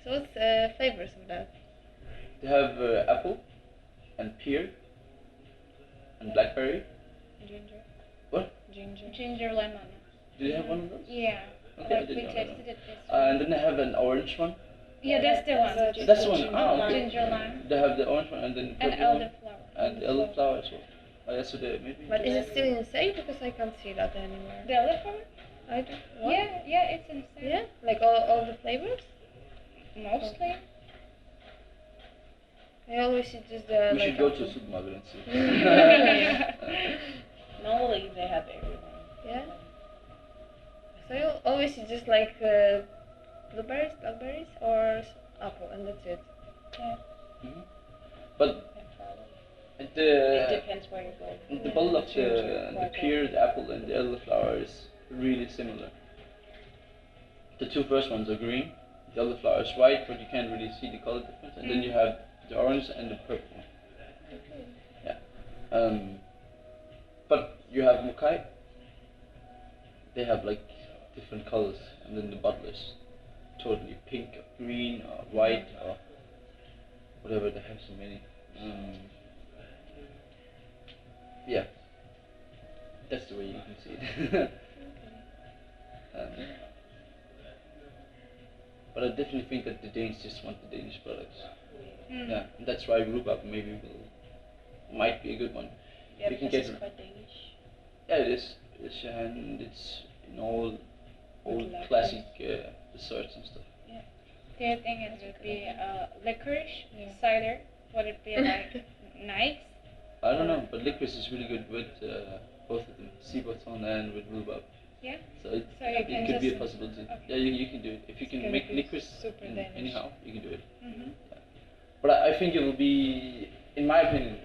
Speaker 6: So what's flavors of that?
Speaker 2: they have apple and pear and blackberry.
Speaker 7: Ginger.
Speaker 2: What?
Speaker 7: Ginger.
Speaker 4: Ginger lemon.
Speaker 2: Do they have one of those?
Speaker 4: Yeah.
Speaker 2: Okay, I
Speaker 4: But we
Speaker 2: didn't know
Speaker 4: tasted
Speaker 2: that.
Speaker 4: it this
Speaker 2: And then they have an orange one.
Speaker 4: Yeah, that's the one.
Speaker 2: That's the one. Ah, okay.
Speaker 4: Ginger lime.
Speaker 2: They have the orange one and then the
Speaker 4: And
Speaker 2: purple one.
Speaker 4: elderflower.
Speaker 2: And elderflower as well. Oh, yeah, so they maybe.
Speaker 6: But is it still in sale? Because I can't see that anymore.
Speaker 4: The elderflower?
Speaker 6: I don't. What?
Speaker 4: Yeah, it's in sale.
Speaker 6: Yeah, like all the flavors.
Speaker 4: Mostly.
Speaker 6: I always see just the.
Speaker 2: We
Speaker 6: like,
Speaker 2: should go to
Speaker 6: apple.
Speaker 2: a supermarket and see.
Speaker 3: Normally they have everything.
Speaker 6: Yeah. So you always see just like blueberries, blackberries, or apple, and that's it.
Speaker 2: Mhm. But
Speaker 3: It
Speaker 2: the
Speaker 3: depends where you go.
Speaker 2: the bottle of the pear, the apple, and the elderflower is really similar. The 2 first ones are green. The elderflower is white, but you can't really see the color difference. And then you have the orange and the purple one. Yeah. But you have Mackay. They have like different colors, and then the bottle is totally pink, or green, or white, or whatever. They have so many. Yeah, that's the way you can see it. But I definitely think that the Danes just want the Danish products. Yeah, and that's why Rhubarb maybe might be a good one.
Speaker 3: Yeah,
Speaker 2: You can
Speaker 3: because
Speaker 2: get-
Speaker 3: it's quite Danish.
Speaker 2: Yeah, it is. And it's in all old
Speaker 3: Like
Speaker 2: classic desserts and stuff.
Speaker 4: Do you think it would be licorice cider? Would it be like nice?
Speaker 2: I don't know, but licorice is really good with both of them, sea bottom and with rhubarb.
Speaker 4: Yeah.
Speaker 2: So it,
Speaker 4: So you can
Speaker 2: it could be a
Speaker 4: just-
Speaker 2: possibility.
Speaker 4: okay.
Speaker 2: Yeah, you can do it. If you
Speaker 7: It's
Speaker 2: can
Speaker 7: gonna
Speaker 2: make
Speaker 7: be
Speaker 2: licorice
Speaker 7: super Danish.
Speaker 2: anyhow, you can do it.
Speaker 4: Mm-hmm.
Speaker 2: But I think it will be, in my opinion,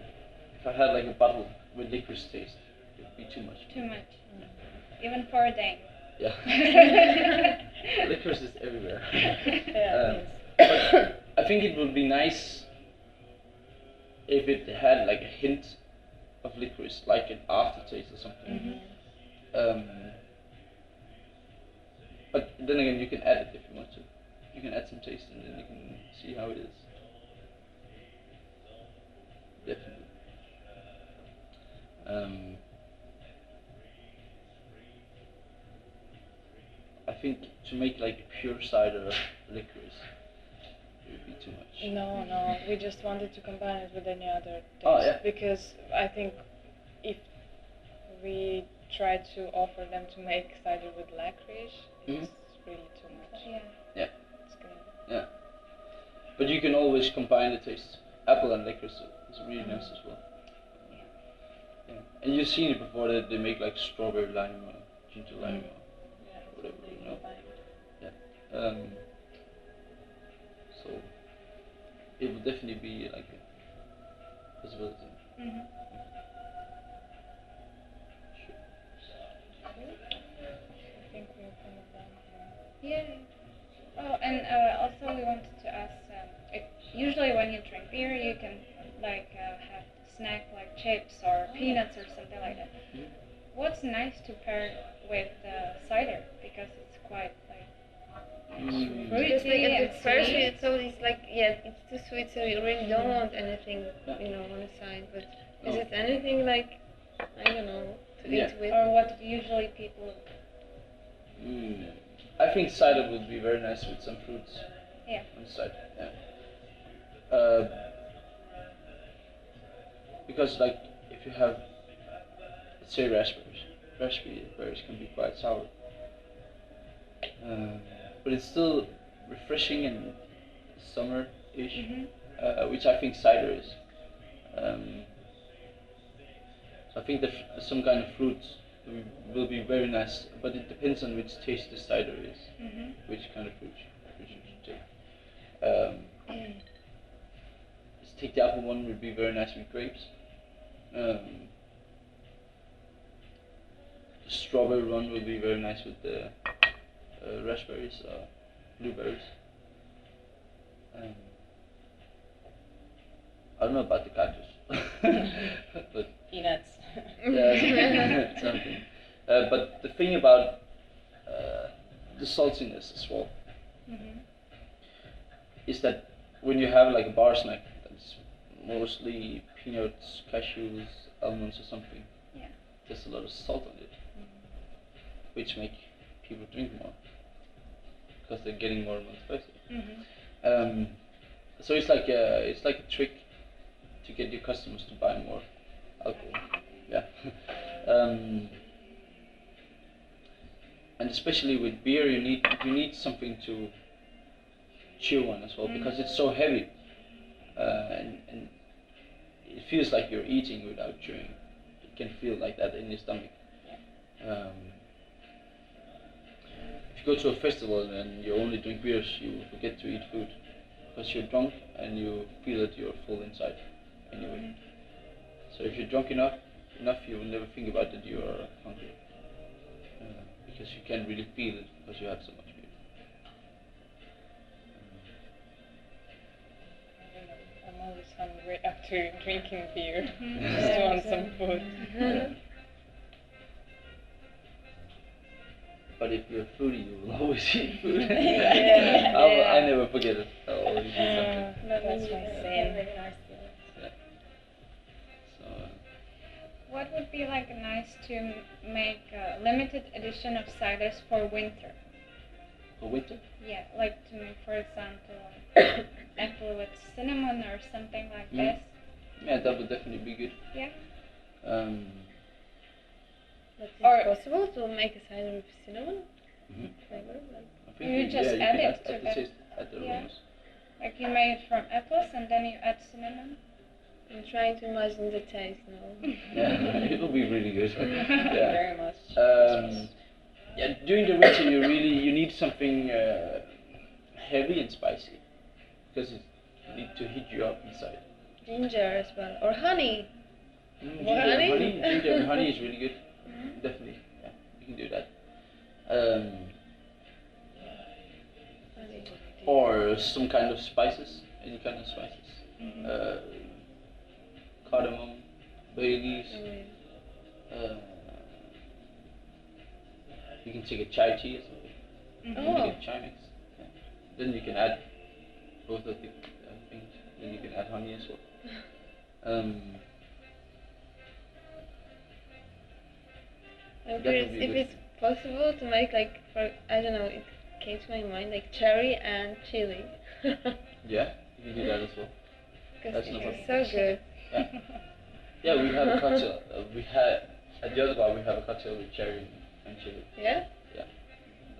Speaker 2: if I had like a bottle with licorice taste, it would be too much.
Speaker 4: Too much. even for a Dane.
Speaker 2: Yeah. Licorice is everywhere.
Speaker 7: Yeah,
Speaker 2: But I think it would be nice if it had like a hint of licorice, like an aftertaste or something. But then again, you can add it if you want to. You can add some taste and then you can see how it is. Definitely. I think to make like pure cider licorice, it would be too much.
Speaker 7: No, we just wanted to combine it with any other taste.
Speaker 2: Oh, yeah.
Speaker 7: Because I think if we try to offer them to make cider with licorice, it's really too much.
Speaker 4: Yeah.
Speaker 2: Yeah.
Speaker 7: It's gonna
Speaker 2: Yeah. But you can always combine the taste. Apple and licorice is really nice as well. Yeah. And you've seen it before that they make like strawberry lime or ginger lime or whatever, you know. Yeah. So it would definitely be like a possibility. Sure.
Speaker 7: I think we're kind of done
Speaker 4: Yeah. Oh, and also we wanted to ask, if usually when you drink beer, you can like have snack like chips or peanuts or something like that. What's nice to pair with cider, because it's quite like
Speaker 6: Because
Speaker 4: fruity
Speaker 6: like
Speaker 4: and
Speaker 6: at the first
Speaker 4: sweet.
Speaker 6: it's always like, yeah, it's too sweet, so you really don't want anything, you know, on the side. But is it anything like, I don't know, to
Speaker 2: Yeah.
Speaker 6: eat with?
Speaker 4: Or what usually people.
Speaker 2: I think cider would be very nice with some fruits.
Speaker 4: Yeah.
Speaker 2: On the side. Yeah. Because like if you have, let's say raspberries can be quite sour. But it's still refreshing and summer-ish, which I think cider is. So I think that some kind of fruit will be very nice, but it depends on which taste the cider is, which kind of fruit you should take. Let's take the apple one, would be very nice with grapes. The strawberry one will be very nice with the raspberries or blueberries. I don't know about the cactus, but
Speaker 7: peanuts.
Speaker 2: yeah, something. But the thing about the saltiness as well is that when you have like a bar snack that's mostly peanuts, cashews, almonds or something, there's a lot of salt on it, which make people drink more because they're getting more and more spicy. So it's like a trick to get your customers to buy more alcohol. Yeah. And especially with beer, you need something to chew on as well, because it's so heavy, and it feels like you're eating without chewing. It can feel like that in your stomach. If you go to a festival and you only drink beers, you forget to eat food because you're drunk and you feel that you're full inside anyway. So if you're drunk enough, you will never think about that you are hungry, because you can't really feel it because you have so much beer.
Speaker 7: I'm always hungry after drinking beer. Just want some food.
Speaker 2: But if you're a foodie, you will always eat food.
Speaker 7: Yeah.
Speaker 2: I never forget it. I'll always eat something.
Speaker 7: That's my sin.
Speaker 2: So,
Speaker 4: What would be like nice to make a limited edition of ciders for winter?
Speaker 2: for winter,
Speaker 4: Yeah, like to make, for example, apple with cinnamon or something like this.
Speaker 2: yeah, that would definitely be good.
Speaker 4: Yeah.
Speaker 6: But is
Speaker 4: Or-
Speaker 6: it possible to make a cider with cinnamon
Speaker 2: Mhm.
Speaker 6: flavor? Like,
Speaker 2: I think
Speaker 4: You just
Speaker 2: you
Speaker 4: add
Speaker 2: can
Speaker 4: it to
Speaker 2: add the
Speaker 4: the-
Speaker 2: taste, add the
Speaker 4: yeah.
Speaker 2: aromas.
Speaker 4: Like you made it from apples and then you add cinnamon.
Speaker 6: I'm trying to imagine the taste now.
Speaker 2: Yeah, it will be really good. Yeah.
Speaker 7: Very much.
Speaker 2: Yeah, during the winter you need something heavy and spicy, because it need to hit you up inside.
Speaker 6: Ginger as well, or honey.
Speaker 2: Ginger and honey is really good. Definitely, yeah, you can do that. um, or some kind of spices, any kind of spices, cardamom, bay leaves. You can take a chai tea as well. You can get chai mix. Yeah. Then you can add both of the things. Then you can add honey as well.
Speaker 6: I'm
Speaker 2: That
Speaker 6: curious
Speaker 2: would be
Speaker 6: if
Speaker 2: good.
Speaker 6: it's possible to make like, for I don't know, it came to my mind like cherry and chili.
Speaker 2: Yeah, you can do that as well.
Speaker 6: Because
Speaker 2: That's no
Speaker 6: it's
Speaker 2: problem.
Speaker 6: so good.
Speaker 2: Yeah. Yeah, we have a cocktail. We had at the other bar. We have a cocktail with cherry and chili.
Speaker 6: Yeah?
Speaker 2: Yeah.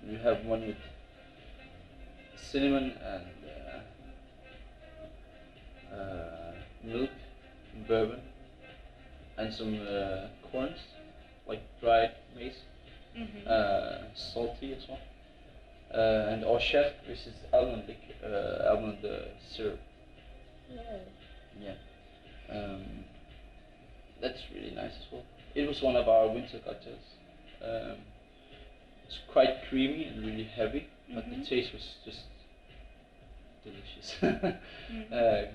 Speaker 2: We have one with cinnamon and milk, bourbon, and some corns, like dried maize, salty as well, and Oshep, which is almond syrup. Yeah. That's really nice as well. It was one of our winter cocktails. It's quite creamy and really heavy, but the taste was just delicious.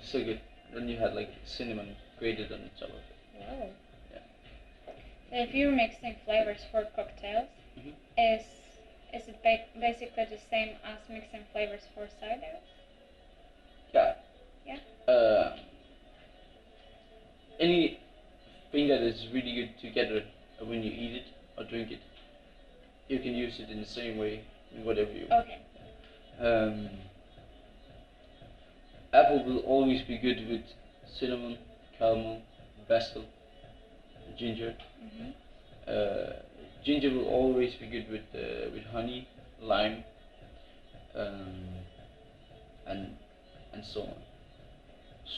Speaker 2: So good. Then you had like cinnamon grated on the top of it.
Speaker 4: Wow.
Speaker 2: Yeah.
Speaker 4: So if you're mixing flavors for cocktails, is it basically the same as mixing flavors for cider?
Speaker 2: Yeah.
Speaker 4: Yeah.
Speaker 2: Anything that is really good together when you eat it or drink it, you can use it in the same way in whatever you want.
Speaker 4: Okay.
Speaker 2: Apple will always be good with cinnamon, cardamom, basil, ginger. Ginger will always be good with honey, lime, and so on.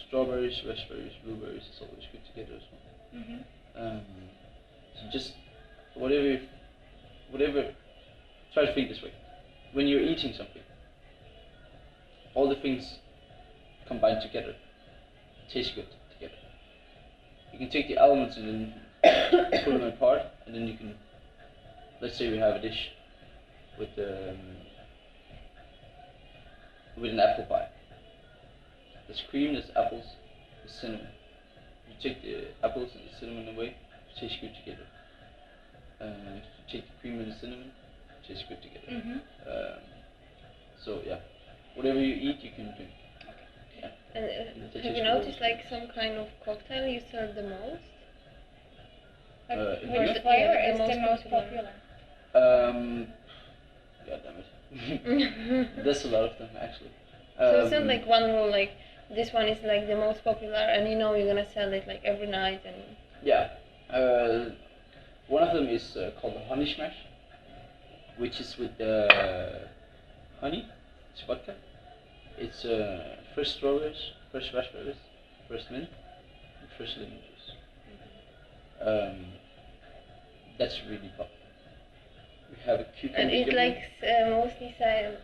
Speaker 2: Strawberries, raspberries, blueberries is always good together as well. So just whatever. Try to think this way: when you're eating something, all the things combined together taste good together. You can take the elements and then pull them apart, and then you can. Let's say we have a dish with an apple pie. There's cream, there's apples, there's cinnamon. You take the apples and the cinnamon away, it tastes good together. If you take the cream and the cinnamon, it tastes good together. So yeah, whatever you eat, you can drink. Yeah.
Speaker 6: And
Speaker 2: That
Speaker 6: have
Speaker 2: tastes
Speaker 6: you
Speaker 2: good.
Speaker 6: noticed like some kind of cocktail you sell the most?
Speaker 4: Which
Speaker 6: the-
Speaker 4: flavor
Speaker 6: yeah,
Speaker 4: is
Speaker 6: the
Speaker 4: the
Speaker 6: most
Speaker 4: most
Speaker 6: popular.
Speaker 2: God damn it. There's a lot of them actually.
Speaker 6: So it's not like one rule, like this one is like the most popular and you know you're gonna sell it like every night and...
Speaker 2: Yeah. One of them is called the honey smash, which is with honey. It's vodka. It's fresh strawberries, fresh raspberries, fresh mint, and fresh lemon juice. That's really popular. We have a cucumber.
Speaker 6: And it
Speaker 2: gummy.
Speaker 6: like mostly sell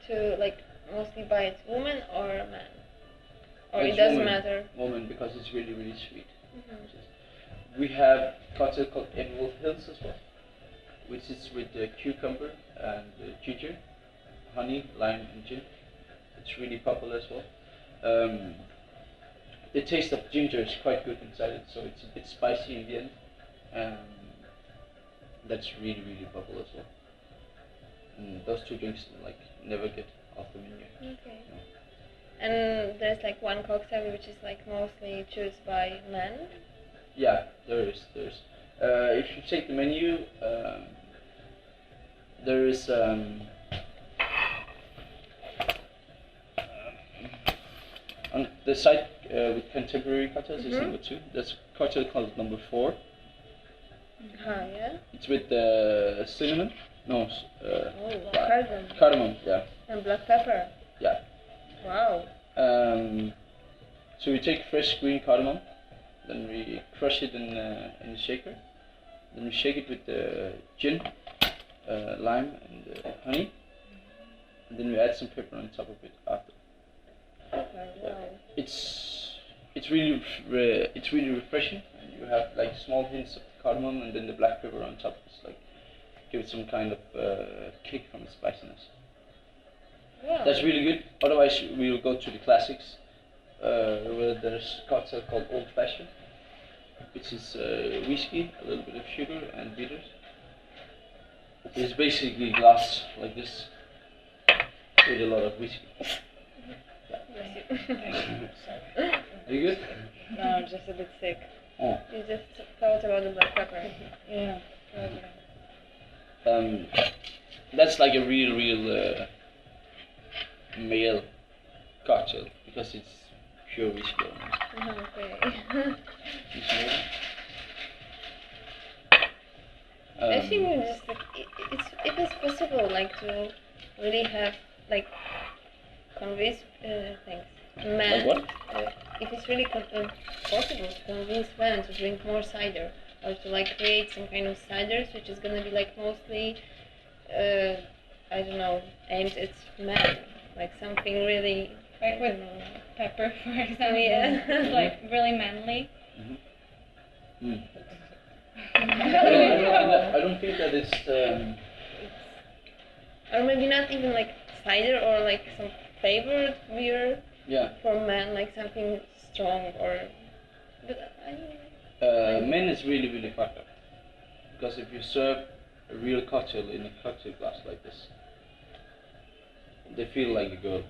Speaker 6: to like mostly by its woman or man? Or it
Speaker 2: It's
Speaker 6: doesn't
Speaker 2: woman.
Speaker 6: matter?
Speaker 2: Woman, because it's really, really sweet. We have cocktail called Emerald Hills as well, which is with cucumber and ginger, honey, lime, and gin. It's really popular as well. The taste of ginger is quite good inside it, so it's a bit spicy in the end. That's really, really popular as well. And those two drinks like never get off the menu.
Speaker 6: Okay. And there's like one cocktail which is like mostly chosen by men.
Speaker 2: Yeah, there is. If you take the menu, there is on the site with contemporary cocktails is number 2. There's a cocktail called number 4.
Speaker 6: Yeah.
Speaker 2: It's with cinnamon. No,
Speaker 6: Cardamom.
Speaker 2: cardamom. Yeah,
Speaker 6: And black pepper.
Speaker 2: yeah.
Speaker 6: Wow.
Speaker 2: So we take fresh green cardamom, then we crush it in the shaker, then we shake it with gin, lime, and honey, and then we add some pepper on top of it after.
Speaker 6: Pepper, wow.
Speaker 2: It's really refreshing, and you have like small hints of cardamom and then the black pepper on top. It's like give it some kind of kick from the spiciness.
Speaker 6: Wow.
Speaker 2: That's really good. Otherwise, we'll go to the classics, where there's a cocktail called Old Fashioned, which is whiskey, a little bit of sugar, and bitters. It's basically glass like this with a lot of whiskey. Are you good?
Speaker 7: No, I'm just a bit sick.
Speaker 2: Oh.
Speaker 6: You just thought about the black pepper.
Speaker 7: Yeah.
Speaker 2: That's like a real male cocktail because it's pure whiskey.
Speaker 6: Okay.
Speaker 2: It's amazing.
Speaker 6: I think we just like, if it's possible, like to really have like convince things men.
Speaker 2: Like what?
Speaker 6: If it's really possible to convince men to drink more cider, or to like create some kind of ciders which is gonna be like mostly, I don't know, aimed at men, like something really.
Speaker 4: Like with pepper, for example.
Speaker 6: Yeah.
Speaker 4: Like really manly.
Speaker 2: Mm. I don't think that it's.
Speaker 6: Or maybe not even like cider or like some flavored beer
Speaker 2: Yeah.
Speaker 6: for men, like something strong or. But I don't know.
Speaker 2: Men is really fucked up because if you serve a real cocktail in a cocktail glass like this, they feel like a girl,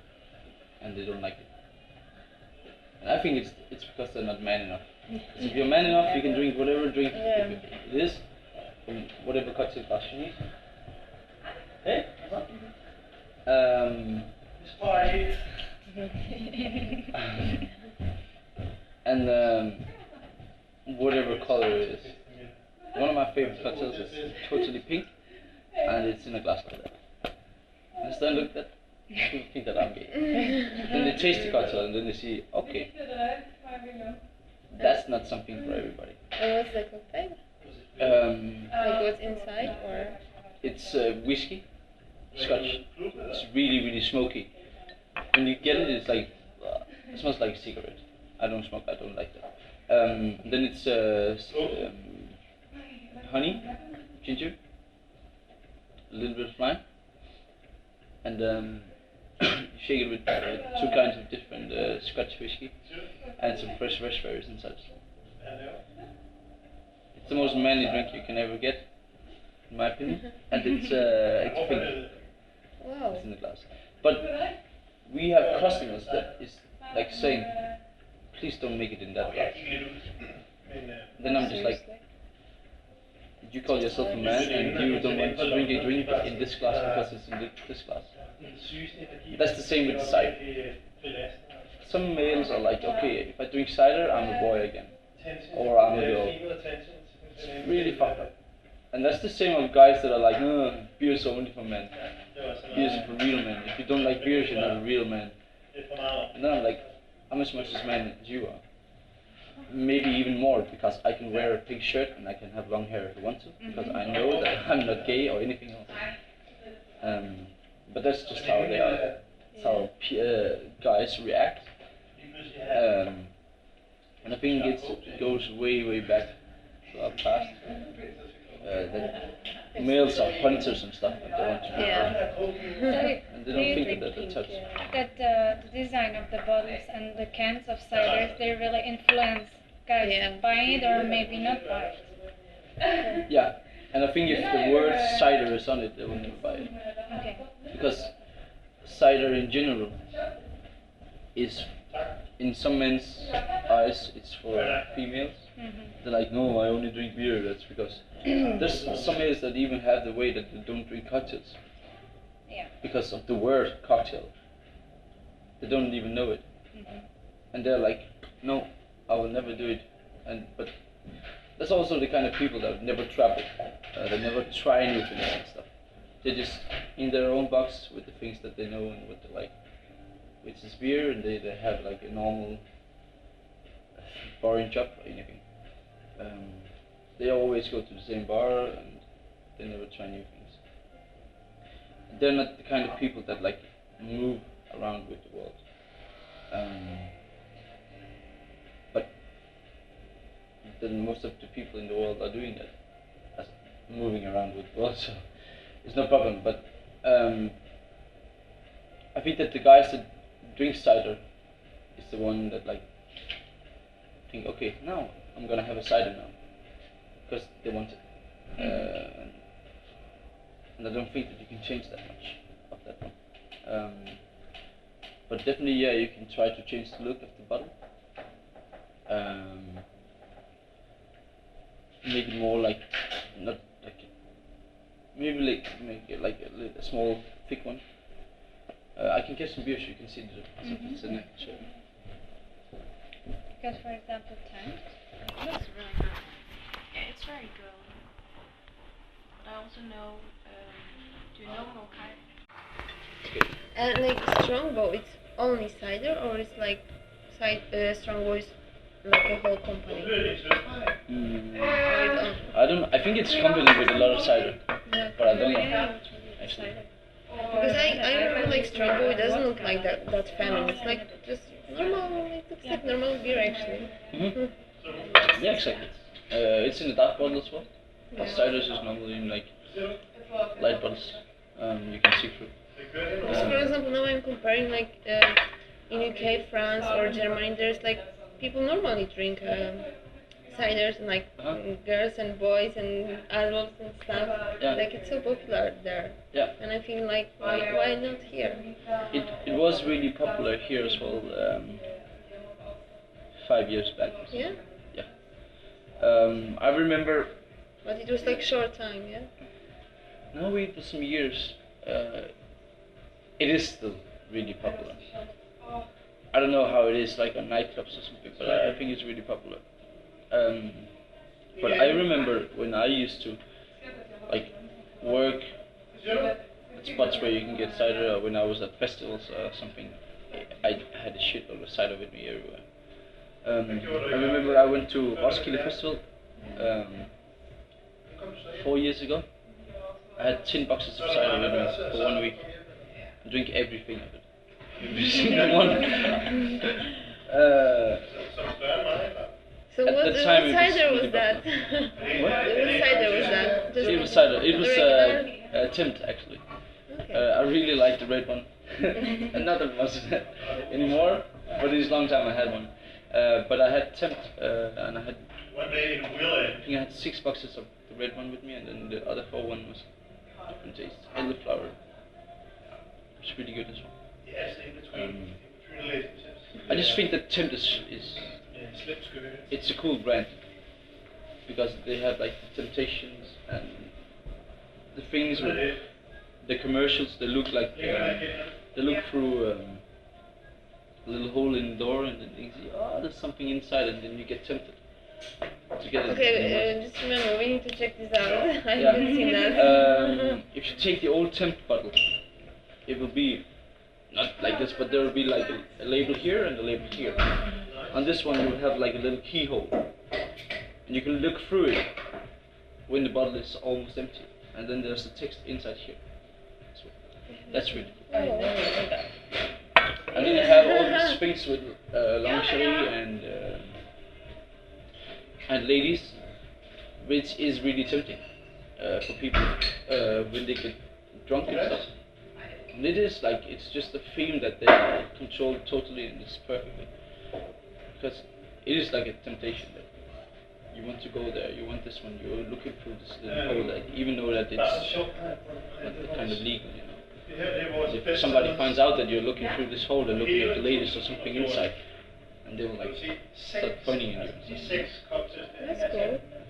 Speaker 2: and they don't like it. And I think it's because they're not man enough. 'Cause if you're man enough, you can drink whatever drink
Speaker 6: Yeah.
Speaker 2: it is, from whatever cocktail glass you need. Hey? And whatever color it is. One of my favorite cocktails is totally pink, and it's in a glass like that. And I look at that, people think that I'm gay. Then they taste the cocktail and then they see, okay, that's not something for everybody.
Speaker 6: And what's the cocktail? Like what's inside or?
Speaker 2: It's whiskey, scotch. It's really smoky. When you get it, it's like it smells like a cigarette. I don't smoke. I don't like that. Then it's honey, ginger, a little bit of lime, and you shake it with 2 kinds of different Scotch whiskey and some fresh raspberries and such. It's the most manly drink you can ever get, in my opinion, and it's pink.
Speaker 6: Wow.
Speaker 2: It's in the glass. But we have customers that is like saying, please don't make it in that glass. Then I'm just like, you call yourself a man and you don't want to drink a drink in this glass because it's in this glass. That's the same with cider. Some males are like, okay, if I drink cider, I'm a boy again, or I'm a girl. It's really fucked up. And that's the same with guys that are like, no, beer's only for men. Beer's for real men. If you don't like beer, you're not a real man. And then I'm like, I'm as much as man as you are. Maybe even more, because I can wear a pink shirt and I can have long hair if I want to, because I know that I'm not gay or anything else. But that's just how they are. That's how guys react. And I think it goes way back to our past. That males are hunters and stuff, and they want to be
Speaker 6: Yeah.
Speaker 2: and they don't think that that's touch.
Speaker 4: That the design of the bottles and the cans of ciders, they really influence guys buying it or maybe not buy it.
Speaker 2: Yeah, and I think if the word cider is on it, they will never buy it.
Speaker 4: Okay.
Speaker 2: Because cider in general is, in some men's eyes, it's for females. They're like, no, I only drink beer. That's because there's some males that even have the way that they don't drink cocktails.
Speaker 4: Yeah.
Speaker 2: Because of the word cocktail. They don't even know it. And they're like, no, I will never do it. But that's also the kind of people that never travel. They never try new things and stuff. They're just in their own box with the things that they know and what they like. Which is beer, and they have like a normal boring job or anything. They always go to the same bar and they never try new things. They're not the kind of people that like move around with the world. But then most of the people in the world are doing that. moving around with both, so it's no problem. But I think that the guys that drink cider is the one that like think, okay, now I'm gonna have a cider now, because they want it. And I don't think that you can change that much of that one. But definitely, yeah, you can try to change the look of the bottle. Make it more like, not like, maybe like make it like a small, thick one. I can get some beers, you can see the difference in it. So.
Speaker 4: Because, for example, tent.
Speaker 3: It looks really good. Yeah, it's very good. But I also know, do you know Mokai?
Speaker 6: And like Strongbow, it's only cider, or it's like Strongbow is like a whole company?
Speaker 2: I don't. I think it's combined with a lot of cider,
Speaker 6: Yeah.
Speaker 2: but I don't know. Actually.
Speaker 6: Because I remember like Strongbow, it doesn't look like that feminine. It's like just normal, it looks like normal beer actually.
Speaker 2: Yeah, exactly. It's in a dark bottle as well.
Speaker 6: Yeah.
Speaker 2: Cider is normally in like light bottles. You can see through.
Speaker 6: So for example, now I'm comparing like in UK, France, or Germany. There's like people normally drink ciders and like girls and boys and adults and stuff.
Speaker 2: Yeah.
Speaker 6: Like it's so popular there.
Speaker 2: Yeah.
Speaker 6: And I feel like why not here?
Speaker 2: It was really popular here as well. 5 years back.
Speaker 6: Yeah.
Speaker 2: Yeah. I remember.
Speaker 6: But it was like short time, yeah.
Speaker 2: No, it was some years. It is still really popular. I don't know how it is like on nightclubs or something, but I think it's really popular. But I remember when I used to like work at spots where you can get cider, or when I was at festivals or something, I had a shitload of cider with me everywhere. I remember I went to Roskilde Festival 4 years ago. I had 10 boxes of cider with me for 1 week. I drink everything of it. Every single one.
Speaker 6: So
Speaker 2: At
Speaker 6: what
Speaker 2: the time, it was
Speaker 6: cider was
Speaker 2: really
Speaker 6: that?
Speaker 2: What?
Speaker 6: What cider was that? Just
Speaker 2: It was cider. It was
Speaker 6: regular?
Speaker 2: Timt actually.
Speaker 6: Okay.
Speaker 2: I really liked the red one. And not that much anymore, but it's a long time I had one. But I had Timt, and I had, I think I had 6 boxes of the red one with me, and then the other 4 one was different taste. Elderflower. It's really good as well. I just think that Timt is it's a cool brand, because they have like the Temptations and the things with the commercials. They look like they look through a little hole in the door, and then you see, oh, there's something inside, and then you get tempted to get it.
Speaker 6: Okay, just remember, we need to check this out. I
Speaker 2: Yeah.
Speaker 6: haven't seen that.
Speaker 2: If you take the old Tempt bottle, it will be not like this, but there will be like a label here and a label here. On this one, you will have like a little keyhole, and you can look through it when the bottle is almost empty, and then there's the text inside here. So that's really cool.
Speaker 7: I never knew that.
Speaker 2: And then you have all these things with lingerie and ladies, which is really tempting for people when they get drunk and stuff. And it is like, it's just a theme that they control totally, and it's perfectly. Because it is like a temptation that you want to go there, you want this one, you're looking through this little hole, like, even though that it's not kind of legal, you know. If somebody finds out that you're looking through this hole and looking at the ladies or something inside, and they will like start pointing at you.
Speaker 6: That's cool.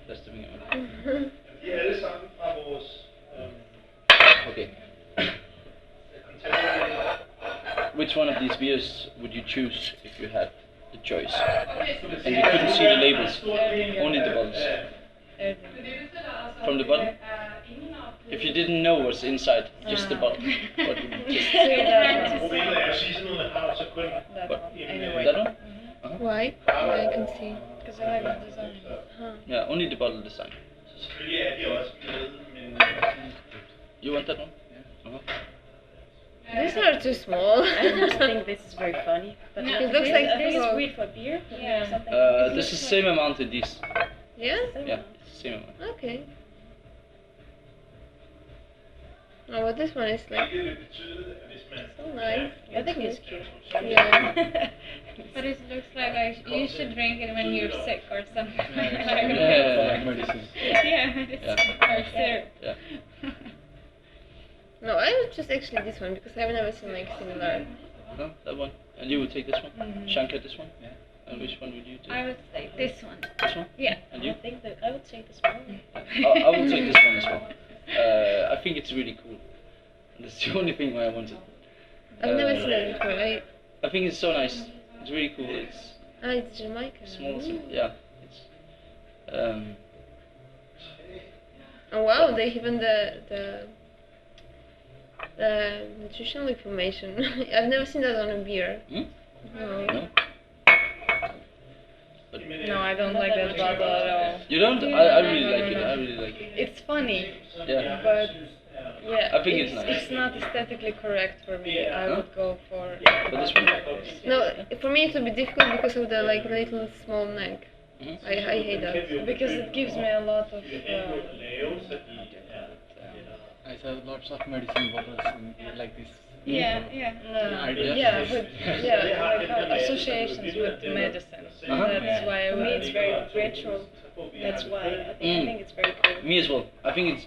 Speaker 2: That's the thing.
Speaker 5: De er alle sammen fra vores
Speaker 2: Okay. Which one of these beers would you choose if you had the choice? And you couldn't see the labels, only the bottles. From the bottle? If you didn't know what's inside, just the bottle, what would you choose?
Speaker 5: problemet er at sige sådan noget, har så kun
Speaker 2: That one?
Speaker 6: Why? I can see.
Speaker 7: Because I like the design.
Speaker 2: Yeah, only the bottle design.
Speaker 5: selvfølgelig er de også glade, men
Speaker 2: You want that one? Uh-huh.
Speaker 6: These are too small.
Speaker 3: I just think this is very funny. But
Speaker 6: It looks like
Speaker 1: This is
Speaker 6: frog.
Speaker 1: sweet for beer.
Speaker 3: Yeah.
Speaker 1: Something.
Speaker 2: This is the same amount in these.
Speaker 6: Yeah?
Speaker 2: Yeah, it's the same amount.
Speaker 6: Okay. Oh, but this one is like
Speaker 5: Hvilket vil betyde, at hvis man
Speaker 6: so nice.
Speaker 3: I think it's cute.
Speaker 6: Yeah.
Speaker 4: But it looks like you should drink it when you're sick or something.
Speaker 8: Like medicine.
Speaker 4: Yeah, it's
Speaker 2: Yeah.
Speaker 4: or syrup.
Speaker 2: Yeah.
Speaker 6: No, I would choose actually this one because I've never seen like similar.
Speaker 2: No, that one. And you would take this one?
Speaker 7: Mhm.
Speaker 2: Shankar, this one?
Speaker 8: Yeah.
Speaker 2: And which one would you take?
Speaker 4: I would say this one.
Speaker 2: This one?
Speaker 4: Yeah.
Speaker 2: And
Speaker 3: I
Speaker 2: you?
Speaker 3: think that I would take this one.
Speaker 2: I would take this one as well. I think it's really cool. That's the only thing why I wanted.
Speaker 6: I've never seen that before.
Speaker 2: I think it's so nice. It's really cool. It's
Speaker 6: It's Jamaican.
Speaker 2: small, yeah. It's
Speaker 6: Oh wow, they even the nutritional information. I've never seen that on a beer.
Speaker 2: hmm?
Speaker 6: No.
Speaker 2: No? But
Speaker 7: No, I don't like that bottle at all.
Speaker 2: you don't? I really like it. I really like it.
Speaker 7: It's funny,
Speaker 2: Yeah.
Speaker 7: but yeah,
Speaker 2: I think it's nice.
Speaker 7: It's not aesthetically correct for me. I would go for.
Speaker 2: But this one.
Speaker 6: No, for me it would be difficult because of the like little small neck.
Speaker 2: Mhm.
Speaker 6: I hate that.
Speaker 7: Because it gives me a lot of.
Speaker 8: I saw lots of medicine bottles like this.
Speaker 4: Yeah, yeah.
Speaker 2: Yeah.
Speaker 7: Yeah, but yeah, like associations with medicine.
Speaker 2: Uh-huh.
Speaker 7: That's why I
Speaker 3: For me,
Speaker 7: would.
Speaker 3: it's very retro. That's why I think it's very cool.
Speaker 2: Me as well. I think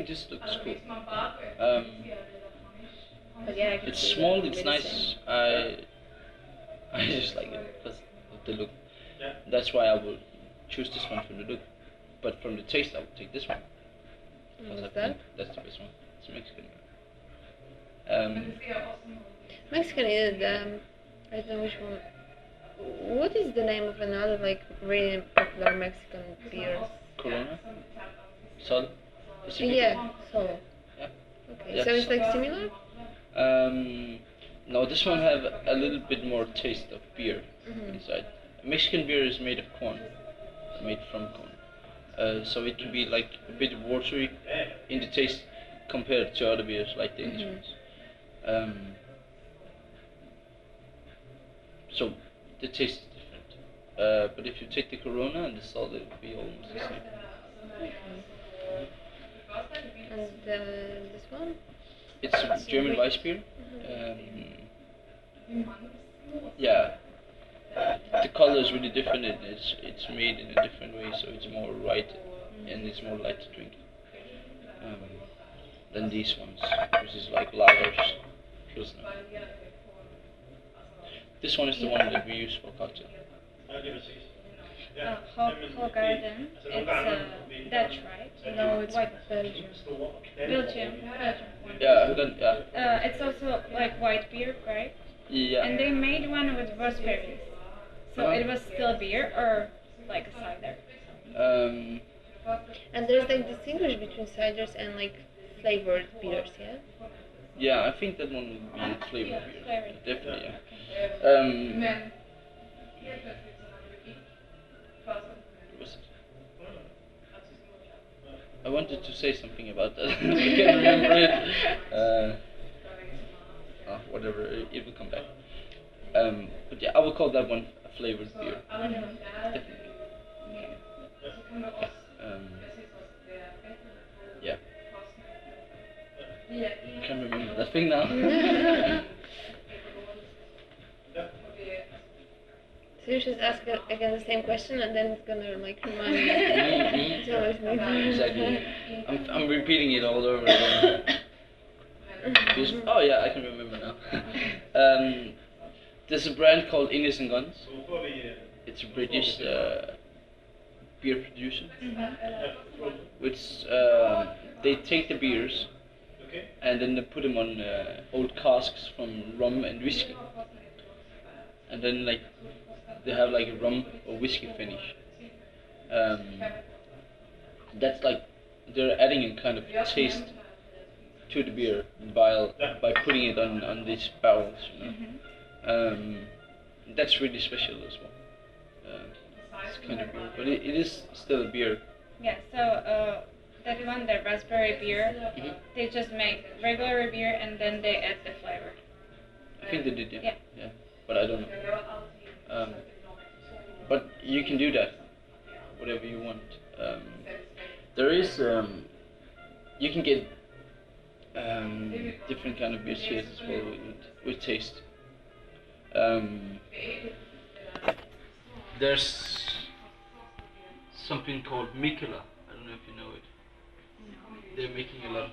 Speaker 2: it just looks cool.
Speaker 3: But yeah, I can
Speaker 2: It's
Speaker 3: see
Speaker 2: small.
Speaker 3: the
Speaker 2: It's
Speaker 3: medicine.
Speaker 2: nice. I just like it because of the look. That's why I would choose this one from the look. But from the taste, I would take this one. Because I
Speaker 6: What's
Speaker 2: think
Speaker 6: that?
Speaker 2: that's the best one. It's Mexican.
Speaker 6: Mexican is I don't know which one. What is the name of another like really popular Mexican beer?
Speaker 2: Corona. Sol. Pacifico.
Speaker 6: Yeah, so.
Speaker 2: Yeah.
Speaker 6: Okay,
Speaker 2: Yeah,
Speaker 6: so it's
Speaker 2: so-
Speaker 6: like similar?
Speaker 2: No, this one have a little bit more taste of beer
Speaker 6: Mhm.
Speaker 2: inside. Mexican beer is made of corn, made from corn. So it can be like a bit watery in the taste compared to other beers like Danish
Speaker 6: Mhm.
Speaker 2: ones. So the taste is different. But if you take the Corona and the Sol, it will be almost the same.
Speaker 6: And this one?
Speaker 2: It's a German Weiss beer. Yeah. The color is really different. It's made in a different way, so it's more white and it's more light to drink than these ones, which is like lagers, pilsner. This one is the one that we use for cocktail.
Speaker 4: Hogarden. It's Dutch, right?
Speaker 7: No, it's
Speaker 4: White
Speaker 7: Belgium.
Speaker 4: Belgium.
Speaker 2: Yeah, I've done, yeah,
Speaker 4: It's also like white beer, right?
Speaker 2: yeah.
Speaker 4: And they made one with raspberries. So it was still beer or like a cider?
Speaker 6: And there's like distinguish between ciders and like flavored beers, yeah?
Speaker 2: Yeah, I think that one would be a flavored beer.
Speaker 4: Flavored.
Speaker 2: Definitely, yeah. What was it? I wanted to say something about that. I can't remember it. Whatever, it will come back. But yeah, I would call that one a flavored beer. Definitely. Yeah. Can't remember that thing now.
Speaker 6: So you should ask again the same question and then it's gonna like remind me.
Speaker 2: Mhm.
Speaker 6: It's always me.
Speaker 2: Exactly. I'm repeating it all over again. Because, oh yeah, I can remember now. There's a brand called Innocent Guns. It's a British beer producer, which they take the beers and then they put them on old casks from rum and whiskey, and then like they have like a rum or whiskey finish. That's like they're adding a kind of taste to the beer by putting it on these barrels, you know. That's really special as well. It's kind of beer, but it is still a beer.
Speaker 4: Yeah, so that one, the raspberry beer,
Speaker 2: Mhm.
Speaker 4: they just make regular beer and then they add the flavor.
Speaker 2: I think they did, yeah.
Speaker 4: Yeah.
Speaker 2: But I don't know. But you can do that, whatever you want. There is, you can get different kind of beer cheers as well with taste. There's something called Mikkeller. I don't know if you know it. They're making a lot of